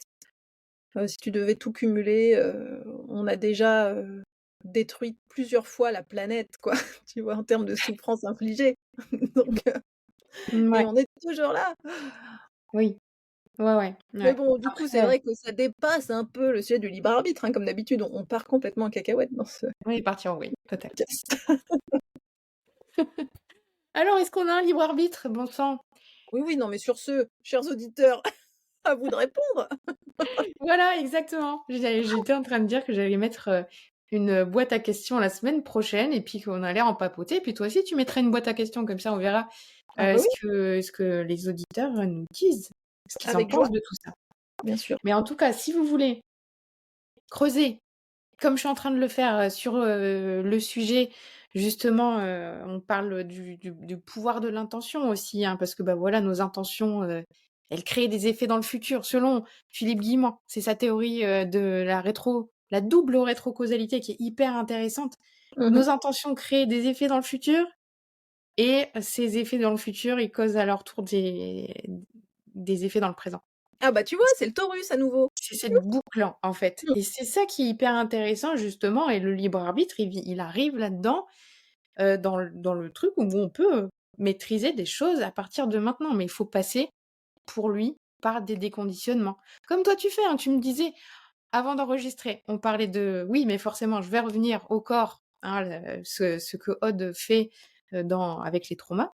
si tu devais tout cumuler, on a déjà, détruit plusieurs fois la planète, quoi, tu vois? En termes de souffrance infligée. Donc et Mouais, on est toujours là. oui. Ouais, ouais, Mais ouais. bon, du coup, c'est Après, vrai que ça dépasse un peu le sujet du libre arbitre, hein, comme d'habitude, on part complètement en cacahuète dans ce oui, partir en vrille, total. podcast. Alors, est-ce qu'on a un libre arbitre? Bon sang. Oui, oui, non, mais sur ce, chers auditeurs, à vous de répondre. Voilà, exactement. J'étais en train de dire que j'allais mettre, une, boîte à questions la semaine prochaine et puis qu'on allait en papoter. Puis toi aussi, tu mettrais une boîte à questions comme ça, on verra, Ah bah oui, ce que les auditeurs, nous disent, ce qu'ils en avec joie, pensent de tout ça. bien sûr. Mais en tout cas, si vous voulez creuser, comme je suis en train de le faire, sur, le sujet, justement, on parle du pouvoir de l'intention aussi, hein, parce que, bah, voilà, nos intentions, elles créent des effets dans le futur, selon Philippe Guillemot. C'est sa théorie, de la double rétrocausalité qui est hyper intéressante. Mmh mh. Nos intentions créent des effets dans le futur et ces effets dans le futur, ils causent à leur tour des effets dans le présent. Ah bah, tu vois, c'est le Taurus à nouveau. C'est cette boucle, en fait Mmh. et c'est ça qui est hyper intéressant justement et le libre arbitre, il arrive là-dedans, dans le truc où on peut, maîtriser des choses à partir de maintenant, mais il faut passer, pour lui, par des déconditionnements. Comme toi tu fais, hein, tu me disais avant d'enregistrer, on parlait de oui, mais forcément je vais revenir au corps, hein, ce que Aude fait, dans avec les traumas.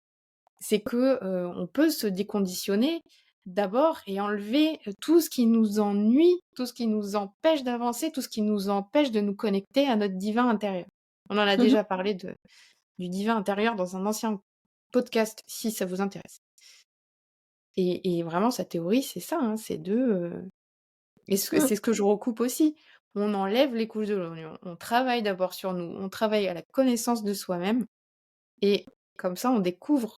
C'est que, on peut se déconditionner d'abord et enlever, tout ce qui nous ennuie, tout ce qui nous empêche d'avancer, tout ce qui nous empêche de nous connecter à notre divin intérieur. On en a Mmh mh. déjà parlé du divin intérieur dans un ancien podcast, si ça vous intéresse. Et vraiment sa théorie, c'est ça, hein, c'est Mmh. c'est ce que je recoupe aussi. On enlève les couches de l'oignon, on travaille d'abord sur nous, on travaille à la connaissance de soi-même et comme ça on découvre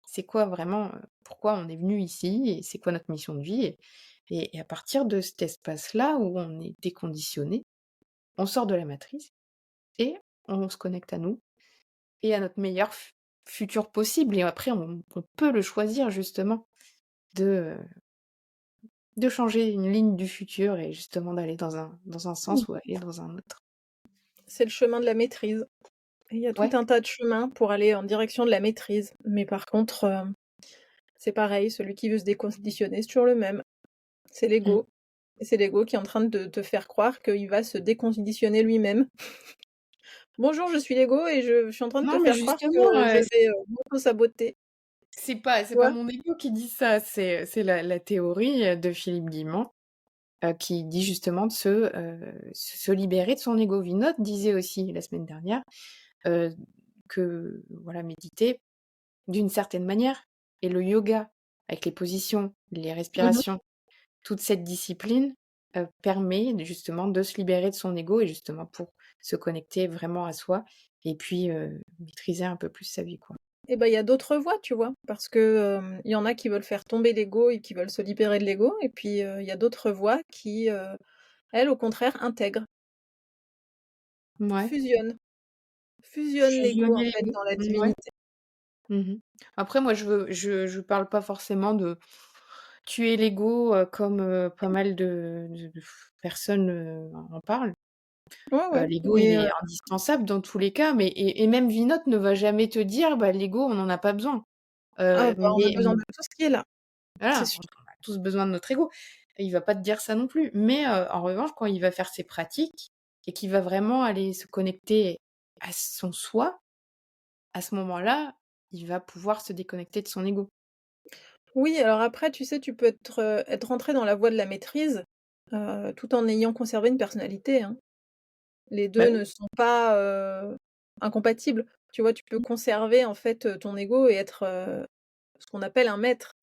c'est quoi vraiment, pourquoi on est venu ici et c'est quoi notre mission de vie et à partir de cet espace-là où on est déconditionné, on sort de la matrice et on se connecte à nous et à notre meilleur futur possible et après on peut le choisir justement de, de changer une ligne du futur et justement d'aller dans un Mmh. sens ou aller dans un autre. C'est le chemin de la maîtrise. Et il y a tout Ouais. un tas de chemins pour aller en direction de la maîtrise. Mais par contre, c'est pareil, celui qui veut se déconditionner, c'est toujours le même. C'est Mmh. l'ego. Et c'est l'ego qui est en train de te faire croire qu'il va se déconditionner lui-même. «Bonjour, je suis l'ego et je suis en train de te Non mais faire croire que justement, je vais, m'auto-saboter». c'est Tu pas vois? mon ego qui dit ça, c'est la théorie, de Philippe Guillemot. Qui dit justement de se libérer de son ego. Vinod disait aussi la semaine dernière, heu, que voilà, méditer d'une certaine manière et le yoga avec les positions, les Mmh mh. respirations, toute cette discipline, permet justement de se libérer de son ego et justement pour se connecter vraiment à soi et puis, maîtriser un peu plus sa vie, quoi. Et bah, il y a d'autres voies, tu vois? Parce que, il y en a qui veulent faire tomber l'ego et qui veulent se libérer de l'ego et puis, il y a d'autres voies qui, elles, au contraire, intègrent, Mouais, fusionnent l'ego, en fusionner les fait, 2. dans la Mouais. divinité. Mmh. Après moi je parle pas forcément de tuer l'ego, comme, pas mal de personnes, en parlent. Ouais, ouais, L'ego il mais est indispensable dans tous les cas, mais et même Vinote ne va jamais te dire: «Bah l'ego on en a pas besoin». ah bah, on a Mais besoin de tout ce qui est là, c'est voilà, sûr. on a tous besoin de notre ego. Et il va pas te dire ça non plus. Mais, en revanche, quand il va faire ses pratiques et qu'il va vraiment aller se connecter à son soi, à ce moment-là, il va pouvoir se déconnecter de son ego. Oui, alors après, tu sais, tu peux être rentré dans la voie de la maîtrise, tout en ayant conservé une personnalité, hein. Les Bah 2 oui. ne sont pas, incompatibles. Tu vois, tu peux conserver, en fait, ton ego et être, ce qu'on appelle un maître.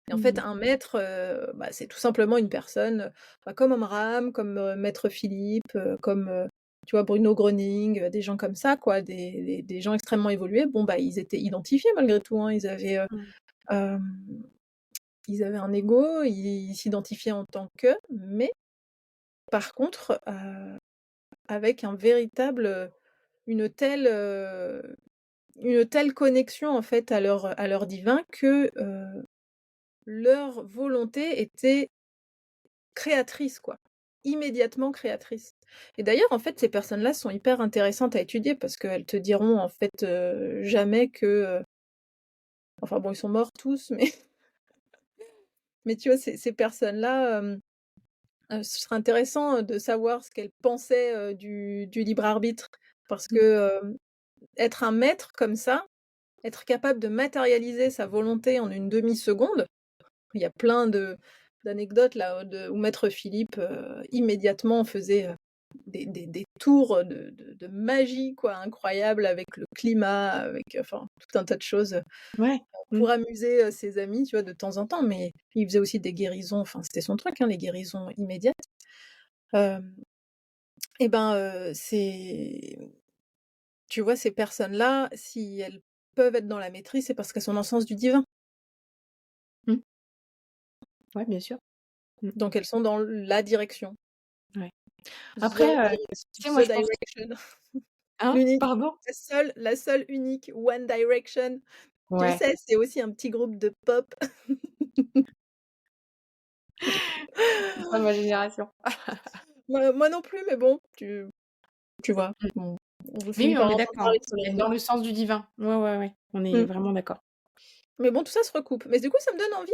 Et en fait, Mmh. un maître, bah, c'est tout simplement une personne, bah, comme Abraham, comme, Maître Philippe, comme, tu vois, Bruno Gröning, des gens comme ça, quoi, des gens extrêmement évolués. Bon, bah, ils étaient identifiés malgré tout, hein. Mmh. Hem, ils avaient un ego, ils s'identifiaient en tant que, mais par contre, avec un véritable, une telle, une telle connexion, en fait, à leur divin que, leur volonté était créatrice, quoi. Immédiatement créatrice. Et d'ailleurs, en fait, ces personnes-là sont hyper intéressantes à étudier parce qu'elles te diront, en fait, jamais que, enfin bon, ils sont morts tous, mais mais tu vois, ces personnes-là, ce serait intéressant, de savoir ce qu'elles pensaient, du libre arbitre parce Mmh. que, être un maître comme ça, être capable de matérialiser sa volonté en une demi-seconde, il y a plein d'anecdotes là, où maître Philippe, immédiatement faisait, des tours de magie quoi, incroyables avec le climat, avec, enfin tout un tas de choses, Ouais. Mmh. pour amuser, ses amis, tu vois, de temps en temps. Mais il faisait aussi des guérisons, enfin c'était son truc, hein, les guérisons immédiates. Hem et ben, tu vois, ces personnes-là, si elles peuvent être dans la maîtrise, c'est parce qu'elles sont dans le sens du divin. Mmh. Ouais, bien sûr. Mmh. Donc elles sont dans la direction. Ouais. The Après, tu sais, moi, the je pense direction. hein? L'unique, Pardon? la seule unique One Direction. Tu Ouais, sais, c'est aussi un petit groupe de pop. c'est pas ma génération. Moi non plus, mais bon, tu vois? Mmh. On Oui, finit oui, on par est entendre d'accord, parler hein. sur les Être réseaux. dans le sens du divin. Ouais, ouais, ouais, on est Mmh. vraiment d'accord. Mais bon, tout ça se recoupe. Mais du coup, ça me donne envie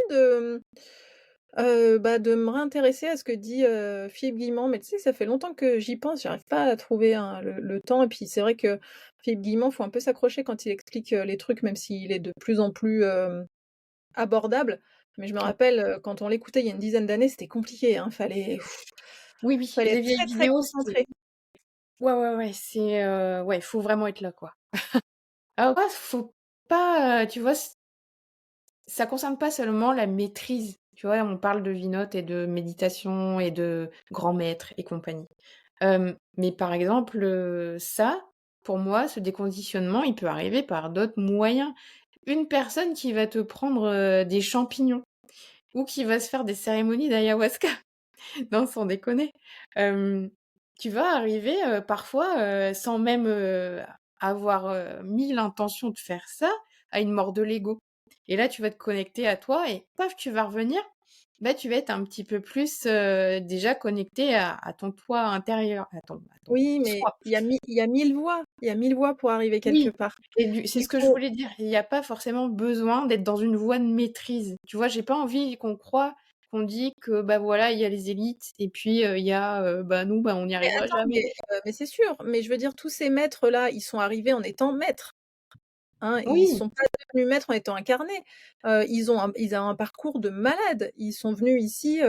bah, de me réintéresser à ce que dit, Philippe Guillemont. Mais tu sais, ça fait longtemps que j'y pense, j'arrive pas à trouver, hein, le temps. Et puis c'est vrai que Philippe Guillemont, faut un peu s'accrocher quand il explique, les trucs, même s'il est de plus en plus, abordable. Mais je me rappelle, quand on l'écoutait il y a une dizaine d'années, c'était compliqué, hein, Oui, oui, fallait les être vieilles très, très vidéos, c'est concentré. ouais, ouais, ouais, c'est, ouais, il faut vraiment être là, quoi. Après, faut pas, tu vois, ça concerne pas seulement la maîtrise. Tu vois, on parle de Vinote et de méditation et de grands maîtres et compagnie. Mais par exemple, ça, pour moi, ce déconditionnement, il peut arriver par d'autres moyens. Une personne qui va te prendre, des champignons ou qui va se faire des cérémonies d'ayahuasca. Non, sans déconner. Hem, Tu vas arriver, parfois, sans même, avoir, mis l'intention de faire ça, à une mort de l'ego. Et là, tu vas te connecter à toi et paf, tu vas revenir, bah, tu vas être un petit peu plus, déjà connecté à ton toi intérieur, à ton Oui, mais soi. il y a 1000 voies, il y a 1000 voies pour arriver quelque Oui, part. et du c'est Il ce que je faut voulais dire. Il y a pas forcément besoin d'être dans une voie de maîtrise. Tu vois? J'ai pas envie qu'on croie qu'on dit que, bah, voilà, il y a les élites et puis, il y a, bah, nous, bah, on n'y mais arrivera attends, jamais. mais c'est sûr, mais je veux dire tous ces maîtres-là, ils sont arrivés en étant maîtres, hein, ils Oui, sont pas devenus maîtres en étant incarnés. Ils ont un parcours de malades. Ils sont venus ici,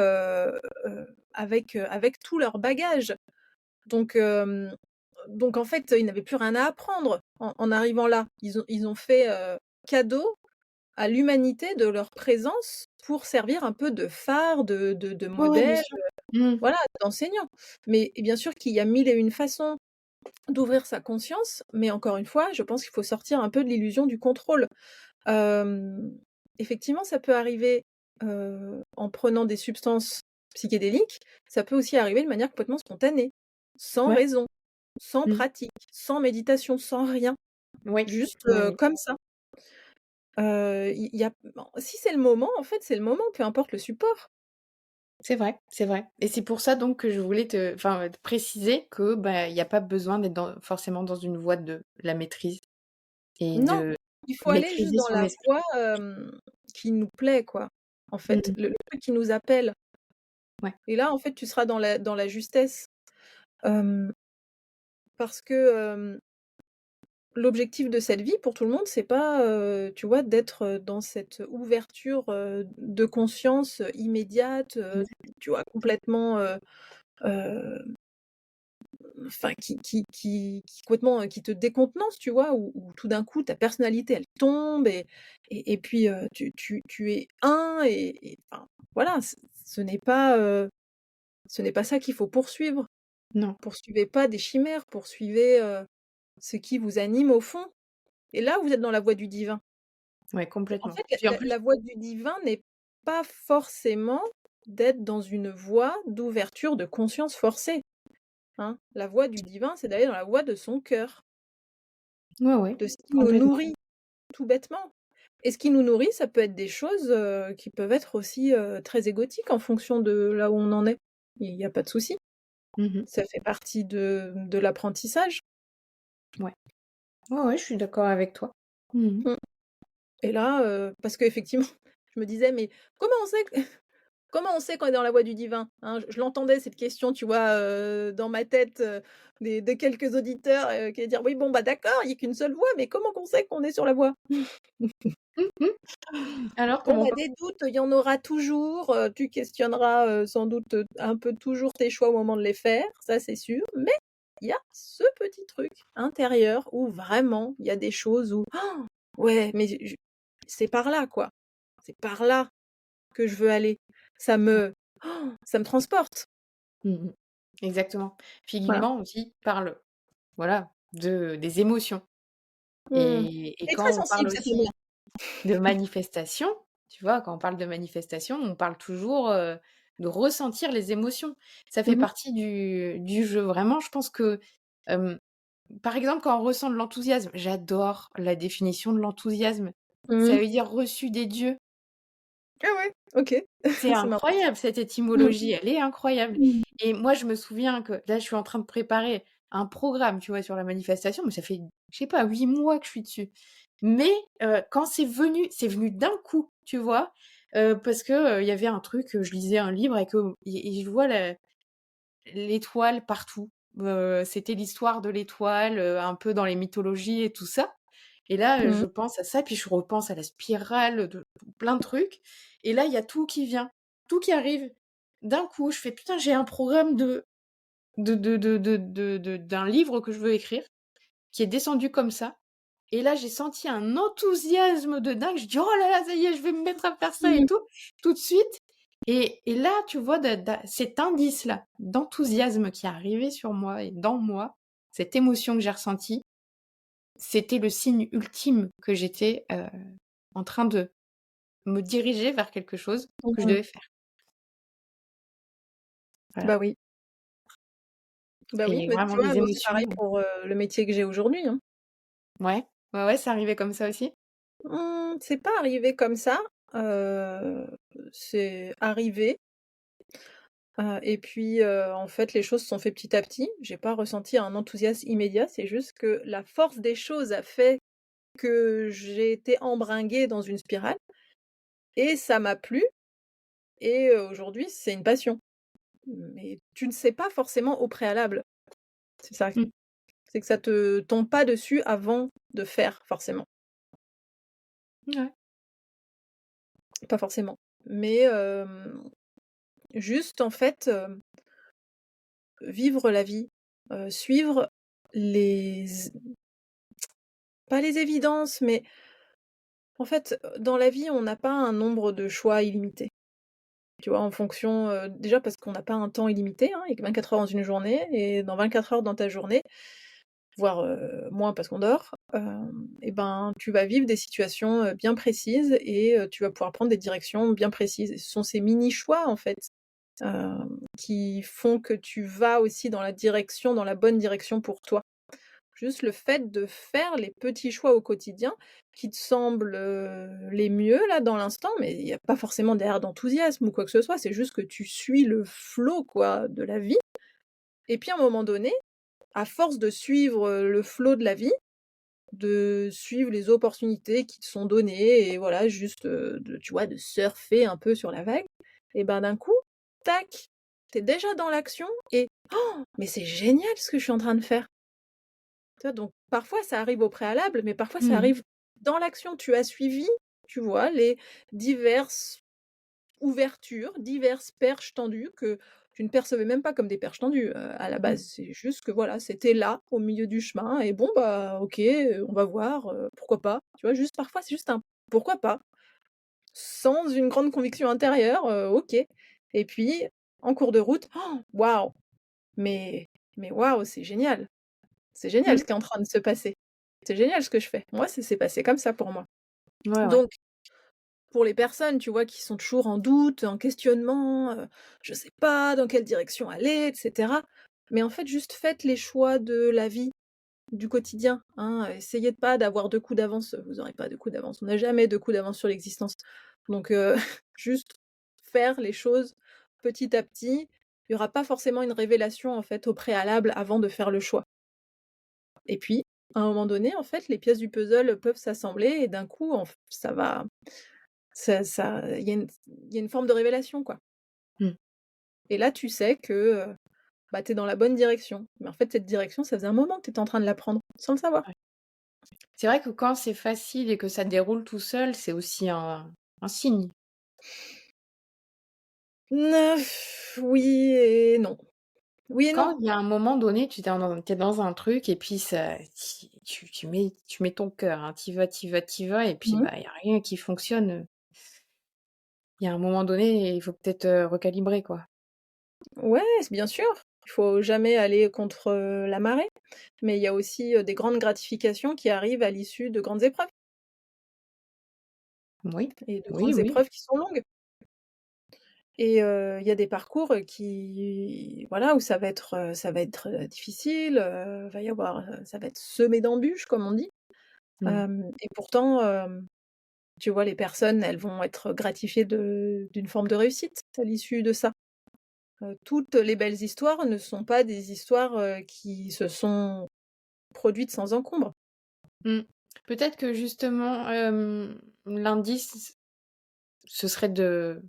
avec tout leur bagage. Donc donc en fait, ils n'avaient plus rien à apprendre en arrivant là. Ils ont fait, cadeau à l'humanité de leur présence pour servir un peu de phare, de ouais, ouais, bien modèle, sûr. Mmh. voilà, d'enseignant. Mais et bien sûr qu'il y a 1000 et une façons d'ouvrir sa conscience, mais encore une fois, je pense qu'il faut sortir un peu de l'illusion du contrôle. Hem, Effectivement, ça peut arriver, en prenant des substances psychédéliques, ça peut aussi arriver de manière complètement spontanée, sans Ouais. raison, sans Mmh. pratique, sans méditation, sans rien, Oui. juste, Oui, oui. comme ça. il y a si c'est le moment, en fait, c'est le moment, peu importe le support. C'est vrai et c'est pour ça donc que je voulais te préciser que, bah, il y a pas besoin d'être forcément dans une voie de la maîtrise et Non, de il faut aller juste maîtriser dans son la esprit. voie, qui nous plaît, quoi, en fait, Mmh. le truc qui nous appelle Ouais, et là, en fait, tu seras dans la justesse, hem, parce que, l'objectif de cette vie pour tout le monde, c'est pas, tu vois, d'être, dans cette ouverture, de conscience, immédiate, tu vois, complètement, heu, enfin qui complètement, qui te décontenance, tu vois? Où tout d'un coup ta personnalité elle tombe et puis, tu es un et enfin voilà, ce n'est pas ça qu'il faut poursuivre. non, Poursuivez pas des chimères, poursuivez, ce qui vous anime au fond et là vous êtes dans la voie du divin. ouais, En complètement. fait, Puis en la plus voie du divin n'est pas forcément d'être dans une voie d'ouverture de conscience forcée, hein. La voie du divin, c'est d'aller dans la voie de son cœur, ouais, ouais, de ce qui nous complètement. nourrit, tout bêtement. Et ce qui nous nourrit, ça peut être des choses, qui peuvent être aussi, très égotiques en fonction de là où on en est. Il y a pas de souci. Mmh. Ça fait partie de l'apprentissage. Ouais. Ouais, ouais, je suis d'accord avec toi. Mmh. Mmh. Et là, parce qu'effectivement, je me disais: «Mais comment on sait que comment on sait qu'on est dans la voie du divin?» Hein, je l'entendais cette question, tu vois, dans ma tête, des de quelques auditeurs, qui allaient dire: «Oui, bon, bah, d'accord, il y a qu'une seule voie, mais comment qu'on sait qu'on est sur la voie?» Mmh mh. Alors Bon, comment bah, pas des doutes, il y en aura toujours, tu questionneras, sans doute, un peu toujours tes choix au moment de les faire, ça c'est sûr, mais il y a ce petit truc intérieur où vraiment il y a des choses où ouais, mais je c'est par là, quoi. C'est par là que je veux aller. Ça ouais. me ça me transporte. Mmh mh. Exactement. Voilà. Philippement aussi parle, voilà, des émotions Mmh. et Elle est très quand on parle sensible cet homme-là. aussi de manifestation, tu vois? Quand on parle de manifestation, on parle toujours, de ressentir les émotions. Ça fait Mmh mh. partie du jeu. Vraiment, je pense que, hem, par exemple, quand on ressent de l'enthousiasme, j'adore la définition de l'enthousiasme. Ça Mmh. veut dire reçu des dieux. Ah ouais, OK. C'est C'est marrant ça. incroyable cette Mmh. étymologie, elle est incroyable Mmh. et moi je me souviens que là, je suis en train de préparer un programme, tu vois, sur la manifestation, mais ça fait, je sais pas, 8 mois que je suis dessus. Mais quand c'est venu d'un coup, tu vois? Parce que, il y avait un truc, je lisais un livre et je vois l'étoile partout. C'était l'histoire de l'étoile, un peu dans les mythologies et tout ça et là, Mmh. je pense à ça, puis je repense à la spirale, de plein de trucs et là, il y a tout qui vient, tout qui arrive d'un coup. Je fais: «Putain, j'ai un programme d'un livre que je veux écrire, qui est descendu comme ça» et là, j'ai senti un enthousiasme de dingue. Je dis: «Oh là là, ça y est, je vais me mettre à faire ça et Mmh. tout de suite» et là, tu vois, da cet indice-là, d'enthousiasme qui est arrivé sur moi et dans moi, cette émotion que j'ai ressentie, c'était le signe ultime que j'étais, en train de me diriger vers quelque chose que je Mmh. devais faire. Voilà Bah oui. Bah oui, et mais tu vraiment vois, des moi c'est émotions pareil pour, le métier que j'ai aujourd'hui, hein. ouais, ouais, ouais, c'est arrivé comme ça aussi? C'est pas arrivé comme ça, c'est arrivé, et puis, en fait, les choses se sont fait petit à petit. J'ai pas ressenti un enthousiasme immédiat, c'est juste que la force des choses a fait que j'ai été embringuée dans une spirale et ça m'a plu et aujourd'hui, c'est une passion. Mais tu ne sais pas forcément au préalable. C'est ça, Mmh. c'est que ça te tombe pas dessus avant de faire forcément, Ouais. pas forcément. Mais, juste en fait, vivre la vie, suivre les pas les évidences, mais en fait, dans la vie, on n'a pas un nombre de choix illimité. Tu vois? En fonction, déjà parce qu'on n'a pas un temps illimité, hein, il y a que 24 heures dans une journée et dans 24 heures dans ta journée, voire, moins parce qu'on dort, et ben, tu vas vivre des situations, bien précises et tu vas pouvoir prendre des directions bien précises et ce sont ces mini choix, en fait, qui font que tu vas aussi dans la bonne direction pour toi. Juste le fait de faire les petits choix au quotidien qui te semblent, les mieux là dans l'instant, mais il y a pas forcément derrière d'enthousiasme ou quoi que ce soit, c'est juste que tu suis le flot quoi de la vie et puis à un moment donné, à force de suivre, le flot de la vie, de suivre les opportunités qui te sont données et voilà juste, de tu vois, de surfer un peu sur la vague et ben, d'un coup, tac, tu es déjà dans l'action et mais c'est génial ce que je suis en train de faire! Tu vois? Donc parfois ça arrive au préalable, mais parfois ça Mmh. arrive dans l'action. Tu as suivi, tu vois, les diverses ouvertures, diverses perches tendues que tu ne percevais même pas comme des perches tendues, à la Mmh. base. C'est juste que voilà, c'était là, au milieu du chemin et bon, bah, OK, on va voir, pourquoi pas. Tu vois? Juste parfois, c'est juste un pourquoi pas, sans une grande conviction intérieure, OK et puis en cours de route, waouh! Mais waouh, c'est génial! C'est génial Mmh. ce qui est en train de se passer. C'est génial ce que je fais. Moi, ça s'est passé comme ça pour moi. Ouais, ouais. Donc pour les personnes, tu vois, qui sont toujours en doute, en questionnement, je sais pas dans quelle direction aller et cetera. Mais en fait, juste faites les choix de la vie, du quotidien, hein. Essayez de pas d'avoir 2 coups d'avance, vous aurez pas 2 coups d'avance. On n'a jamais 2 coups d'avance sur l'existence. Donc juste faire les choses petit à petit. Il y aura pas forcément une révélation, en fait, au préalable avant de faire le choix. Et puis, à un moment donné, en fait, les pièces du puzzle peuvent s'assembler et d'un coup, ça va il y a une forme de révélation, quoi. Mmh. Et là, tu sais que, bah, tu es dans la bonne direction. Mais en fait, cette direction, ça faisait un moment que tu étais en train de la prendre, sans le savoir. Ouais. C'est vrai que quand c'est facile et que ça déroule tout seul, c'est aussi un signe. Oui et non. Oui et non. Quand il y a un moment donné, tu es dans un truc et puis ça tu mets ton cœur, hein, tu y vas et puis, Mmh. bah, il y a rien qui fonctionne, il y a un moment donné, il faut peut-être, recalibrer, quoi. Ouais, c'est bien sûr. Il faut jamais aller contre, la marée. Mais il y a aussi, des grandes gratifications qui arrivent à l'issue de grandes épreuves Oui, et de oui, grandes oui. épreuves qui sont longues. Et il y a des parcours, qui voilà, où ça va être, difficile, va y avoir, ça va être semé d'embûches, comme on dit. Mmh. Et pourtant, tu vois, les personnes, elles vont être gratifiées d'une forme de réussite à l'issue de ça. Toutes les belles histoires ne sont pas des histoires, qui se sont produites sans encombre. Mmh. Peut-être que justement, l'indice, ce serait de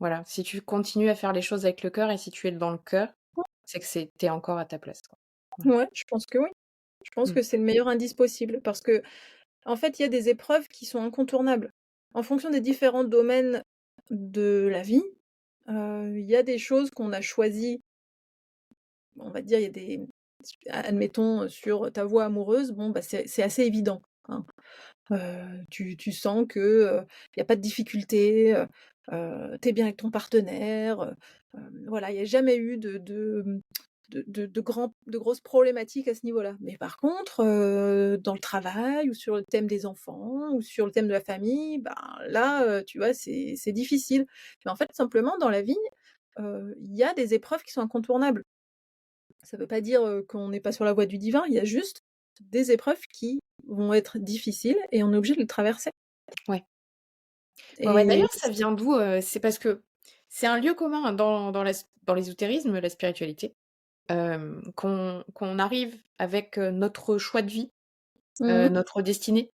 voilà, si tu continues à faire les choses avec le cœur et si tu es dans le cœur, c'est que tu es encore à ta place, quoi. Voilà. Ouais, je pense que oui. Je pense Mmh. que c'est le meilleur indice possible parce que en fait, il y a des épreuves qui sont incontournables. En fonction des différents domaines de la vie, il y a des choses qu'on a choisies, on va dire, il y a des admettons, sur ta voie amoureuse, bon, bah, c'est assez évident, hein. Tu sens que, il y a pas de difficulté, tu es bien avec ton partenaire, voilà, il y a jamais eu de grosses problématiques à ce niveau-là. Mais par contre, dans le travail ou sur le thème des enfants ou sur le thème de la famille, ben, là, tu vois, c'est difficile. Mais en fait, simplement dans la vie, il y a des épreuves qui sont incontournables. Ça veut pas dire, qu'on n'est pas sur la voie du divin, il y a juste des épreuves qui vont être difficiles et on est obligé de les traverser Ouais. Ouais, ouais, et d'ailleurs, ça vient d'où, c'est parce que c'est un lieu commun hein, dans l'ésotérisme, la spiritualité, qu'on arrive avec, notre choix de vie, mmh notre destinée.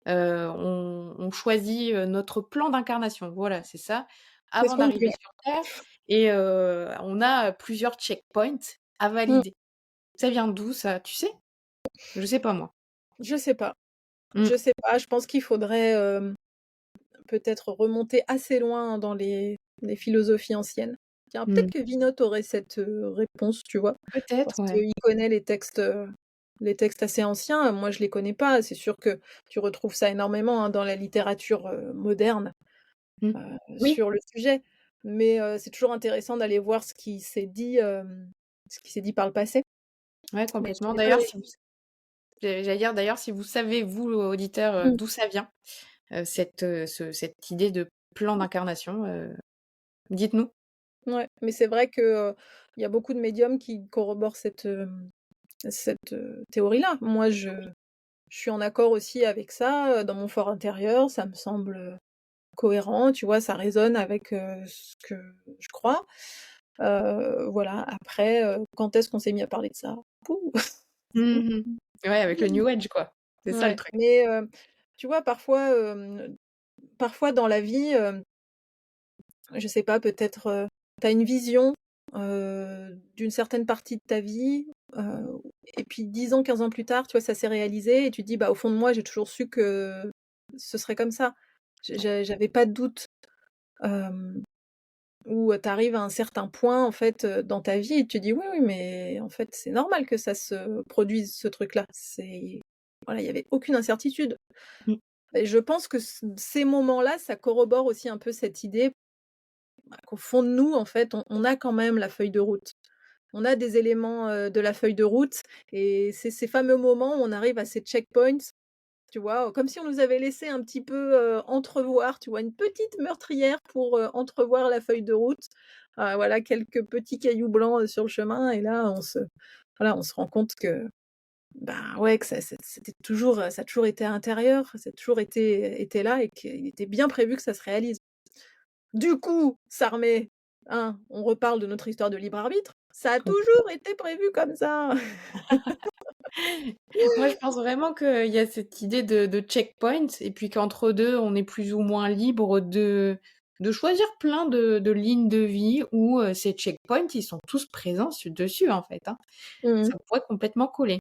On choisit, notre plan d'incarnation, voilà, c'est ça, c'est ce avant qu'on me d'arriver dit. sur terre et on a plusieurs checkpoints à Mmh, valider. Ça vient d'où ça, tu sais? Je sais pas moi. je sais pas, Mmh, je sais pas, je pense qu'il faudrait, peut-être remonter assez loin dans les philosophies anciennes. Tiens, peut-être mmh. que Vinote aurait cette, réponse, tu vois? Parce Peut-être, ouais. qu'il connaît les textes assez anciens, moi je les connais pas. C'est sûr que tu retrouves ça énormément, hein, dans la littérature, moderne. Mmh. Oui, Sur le sujet. Mais c'est toujours intéressant d'aller voir ce qui s'est dit, ce qui s'est dit par le passé. ouais, Mais je complètement. dirais D'ailleurs, si vous j'allais dire d'ailleurs, si vous savez, vous, auditeurs, mmh, d'où ça vient, cette idée de plan d'incarnation, dites-nous. ouais, mais c'est vrai que, il y a beaucoup de médiums qui corroborent cette, théorie-là. Moi, je suis en accord aussi avec ça, dans mon fort intérieur, ça me semble, cohérent, tu vois? Ça résonne avec, ce que je crois. Voilà, après, quand est-ce qu'on s'est mis à parler de ça? Pouh! Mmh. Ouais, avec le New Age, quoi. C'est ça le Ouais, truc. mais tu vois, parfois dans la vie, je sais pas, peut-être, tu as une vision, d'une certaine partie de ta vie, et puis 10 ans, 15 ans plus tard, tu vois, ça s'est réalisé et tu te dis: «Bah, au fond de moi, j'ai toujours su que ce serait comme ça». J'avais pas de doute, hem, ou tu arrives à un certain point, en fait, dans ta vie et tu te dis: «Oui, oui, mais en fait, c'est normal que ça se produise, ce truc-là». C'est Voilà, il y avait aucune incertitude Mmh. et je pense que ces moments-là, ça corrobore aussi un peu cette idée, bah, qu'au fond de nous, en fait, on a quand même la feuille de route. On a des éléments, de la feuille de route et c'est ces fameux moments où on arrive à ces checkpoints, tu vois? Comme si on nous avait laissé un petit peu, entrevoir, tu vois? Une petite meurtrière pour, entrevoir la feuille de route. Voilà, quelques petits cailloux blancs, sur le chemin et là, on se rend compte que, ben, ouais, que c'était toujours, ça a toujours été intérieur, ça a toujours été là et qu'il était bien prévu que ça se réalise. Du coup, ça remet on reparle de notre histoire de libre arbitre. Ça a toujours été prévu comme ça. Moi, je pense vraiment qu'il y a cette idée de checkpoint et puis qu'entre 2, on est plus ou moins libre de choisir plein de lignes de vie où, ces checkpoints, ils sont tous présents dessus, en fait, hein. Mmh. Ça pourrait complètement coller.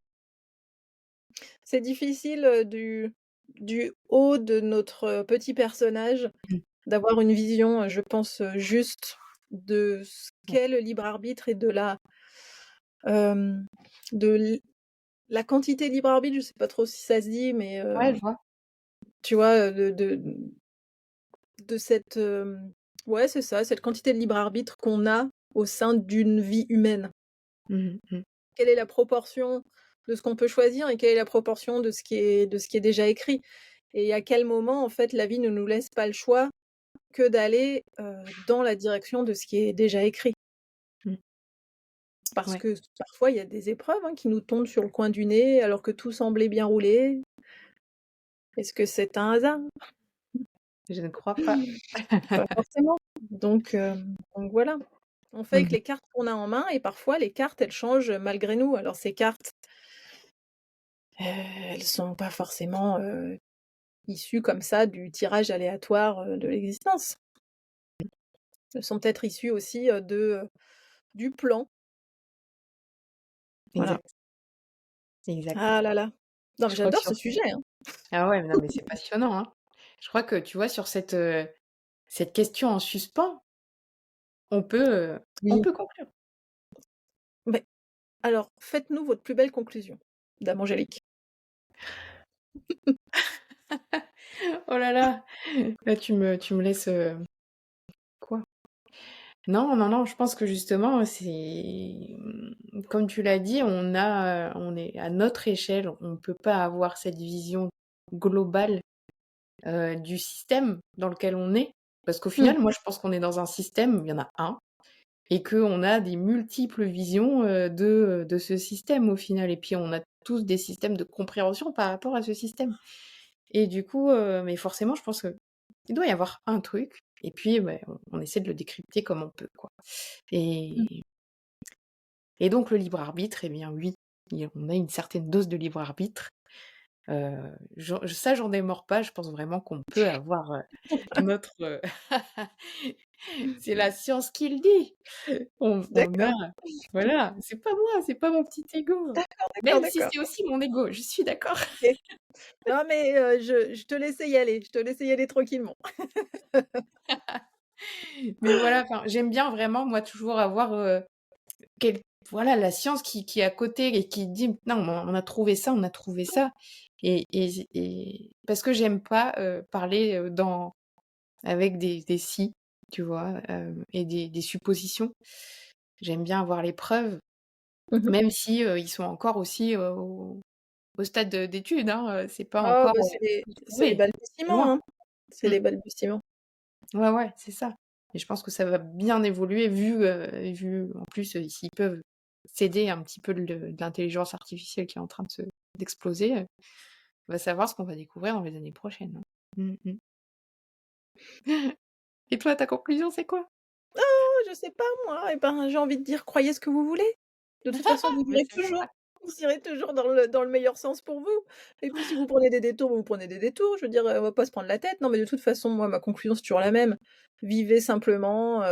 C'est difficile, du haut de notre, petit personnage Mmh. d'avoir une vision, je pense, juste de ce Ouais. qu'est le libre arbitre et hem, de la quantité de libre arbitre, je sais pas trop si ça se dit, mais Ouais, je vois. tu vois, de cette, ouais, c'est ça, cette quantité de libre arbitre qu'on a au sein d'une vie humaine. Mmh mh. Quelle est la proportion de ce qu'on peut choisir et quelle est la proportion de ce qui est déjà écrit? Et à quel moment, en fait, la vie ne nous laisse pas le choix que d'aller, dans la direction de ce qui est déjà écrit? Mmh. Parce Ouais, que parfois, il y a des épreuves, hein, qui nous tombent sur le coin du nez alors que tout semblait bien rouler. Est-ce que c'est un hasard? je ne crois pas. Pas forcément. Donc voilà. On fait avec Mmh. les cartes qu'on a en main et parfois les cartes, elles changent malgré nous. Alors ces cartes, elles sont pas forcément, issues comme ça du tirage aléatoire, de l'existence. Elles sont peut-être issues aussi, du plan. Voilà. Exact, exact. Ah là là. Non mais Je crois que j'adore sur ce sujet, hein. ah ouais, mais non, mais c'est passionnant, hein. Je crois que, tu vois, sur cette question en suspens, on peut, on Oui. peut conclure. Beh, alors faites-nous votre plus belle conclusion, dame Angélique. Oh là là, là tu me laisses, quoi? Non, non, non, je pense que justement c'est, comme tu l'as dit, on est à notre échelle, on ne peut pas avoir cette vision globale, du système dans lequel on est. Parce qu'au Mmh. final, moi je pense qu'on est dans un système, il y en a un et qu'on a des multiples visions, de ce système au final et puis on a tous des systèmes de compréhension par rapport à ce système. Et du coup, mais forcément, je pense qu'il doit y avoir un truc et puis, beh, on essaie de le décrypter comme on peut, quoi. Mmh. Et et donc le libre arbitre, eh bien oui, on a une certaine dose de libre arbitre. J'en démords pas, je pense vraiment qu'on peut avoir, notre, c'est la science qui le dit. On a D'accord, voilà, c'est pas moi, c'est pas mon petit ego. d'accord, Même si d'accord. c'est aussi mon ego, je suis d'accord. OK. Non mais je te laissais y aller, je te laissais y aller tranquillement. Mais voilà, enfin, j'aime bien vraiment moi toujours avoir, quel voilà la science qui est à côté et qui dit: «Non, on a trouvé ça, on a trouvé ça» et parce que j'aime pas, parler, dans avec des «si», tu vois? Et des suppositions. J'aime bien avoir les preuves, Mmh mh. même si, ils sont encore aussi, au stade d'études, hein, c'est pas Ah encore, bah, tout c'est les trouvé, balbutiements, loin. hein. C'est Mmh. les balbutiements. Ouais, ouais, c'est ça et je pense que ça va bien évoluer vu en plus, s'ils peuvent s'aider un petit peu de l'intelligence artificielle qui est en train d'exploser, on va savoir ce qu'on va découvrir dans les années prochaines, hein. Mmh mh. Et toi, ta conclusion, c'est quoi? Je sais pas moi, et ben, j'ai envie de dire: «Croyez ce que vous voulez». De toute façon, Mais c'est ça. vous irez toujours dans le meilleur sens pour vous, et puis si vous prenez des détours, vous prenez des détours. Je veux dire, on va pas se prendre la tête. Non, mais de toute façon, moi, ma conclusion, c'est toujours la même. Vivez simplement,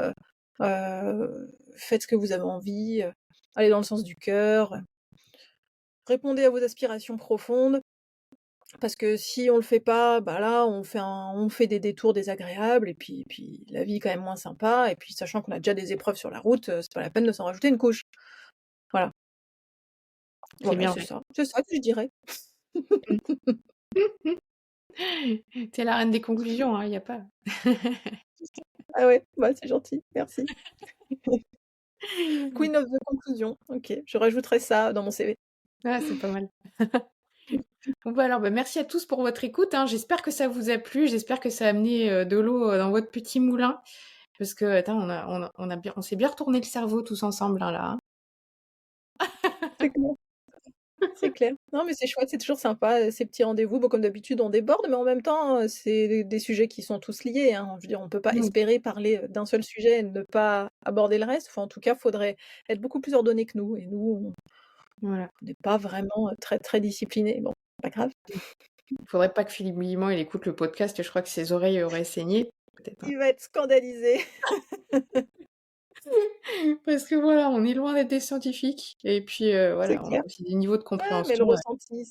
faites ce que vous avez envie, allez dans le sens du cœur, répondez à vos aspirations profondes, parce que si on le fait pas, bah, là, on fait des détours désagréables, et puis la vie est quand même moins sympa, et puis sachant qu'on a déjà des épreuves sur la route, c'est pas la peine de s'en rajouter une couche. Voilà, C'est voilà, bien vrai. c'est ça que je dirais. Mmh. Tu la reine des conclusions, hein, il y a pas. Ah ouais, bah, c'est gentil, merci. Queen of the conclusion, OK, je rajouterai ça dans mon CV. Ah, c'est pas mal. Bon, bah, alors, bah, merci à tous pour votre écoute, hein. J'espère que ça vous a plu, j'espère que ça a amené, de l'eau, dans votre petit moulin parce que, attends, on s'est bien retourné le cerveau tous ensemble, hein, là, hein. C'est clair, c'est clair. Non, mais c'est chouette, c'est toujours sympa, ces petits rendez-vous. Bon, comme d'habitude, on déborde, mais en même temps, c'est des sujets qui sont tous liés, hein. Je veux dire, on peut pas Oui, espérer parler, d'un seul sujet et ne pas aborder le reste. Enfin, en tout cas, faudrait être beaucoup plus ordonné que nous, et nous, voilà. on n'est pas vraiment, très, très disciplinés. Bon, pas grave. Faudrait pas que Philippe Guillemot, il écoute le podcast, je crois que ses oreilles auraient saigné. Peut-être, hein. Il va être scandalisé. Parce que voilà, on est loin d'être des scientifiques et puis, C'est voilà, on a clair. aussi des niveaux de Ouais, mais le compréhension, ressenti,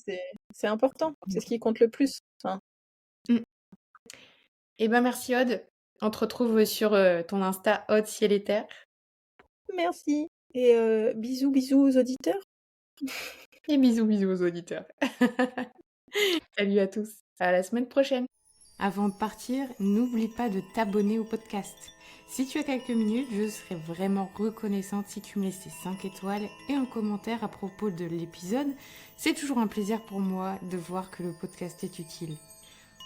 c'est important. C'est ce qui compte le plus, hein. mmh. Et ben, merci Aude. On te retrouve sur, ton Insta Aude Ciel et Terre Merci, et bisous, bisous aux auditeurs. et bisous, bisous aux auditeurs. Salut à tous, à la semaine prochaine. Avant de partir, n'oublie pas de t'abonner au podcast. Si tu as quelques minutes, je serais vraiment reconnaissante si tu me laissais 5 étoiles et un commentaire à propos de l'épisode. C'est toujours un plaisir pour moi de voir que le podcast est utile.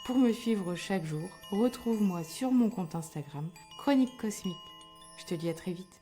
Pour me suivre chaque jour, retrouve-moi sur mon compte Instagram, Chronique Cosmique. Je te dis à très vite.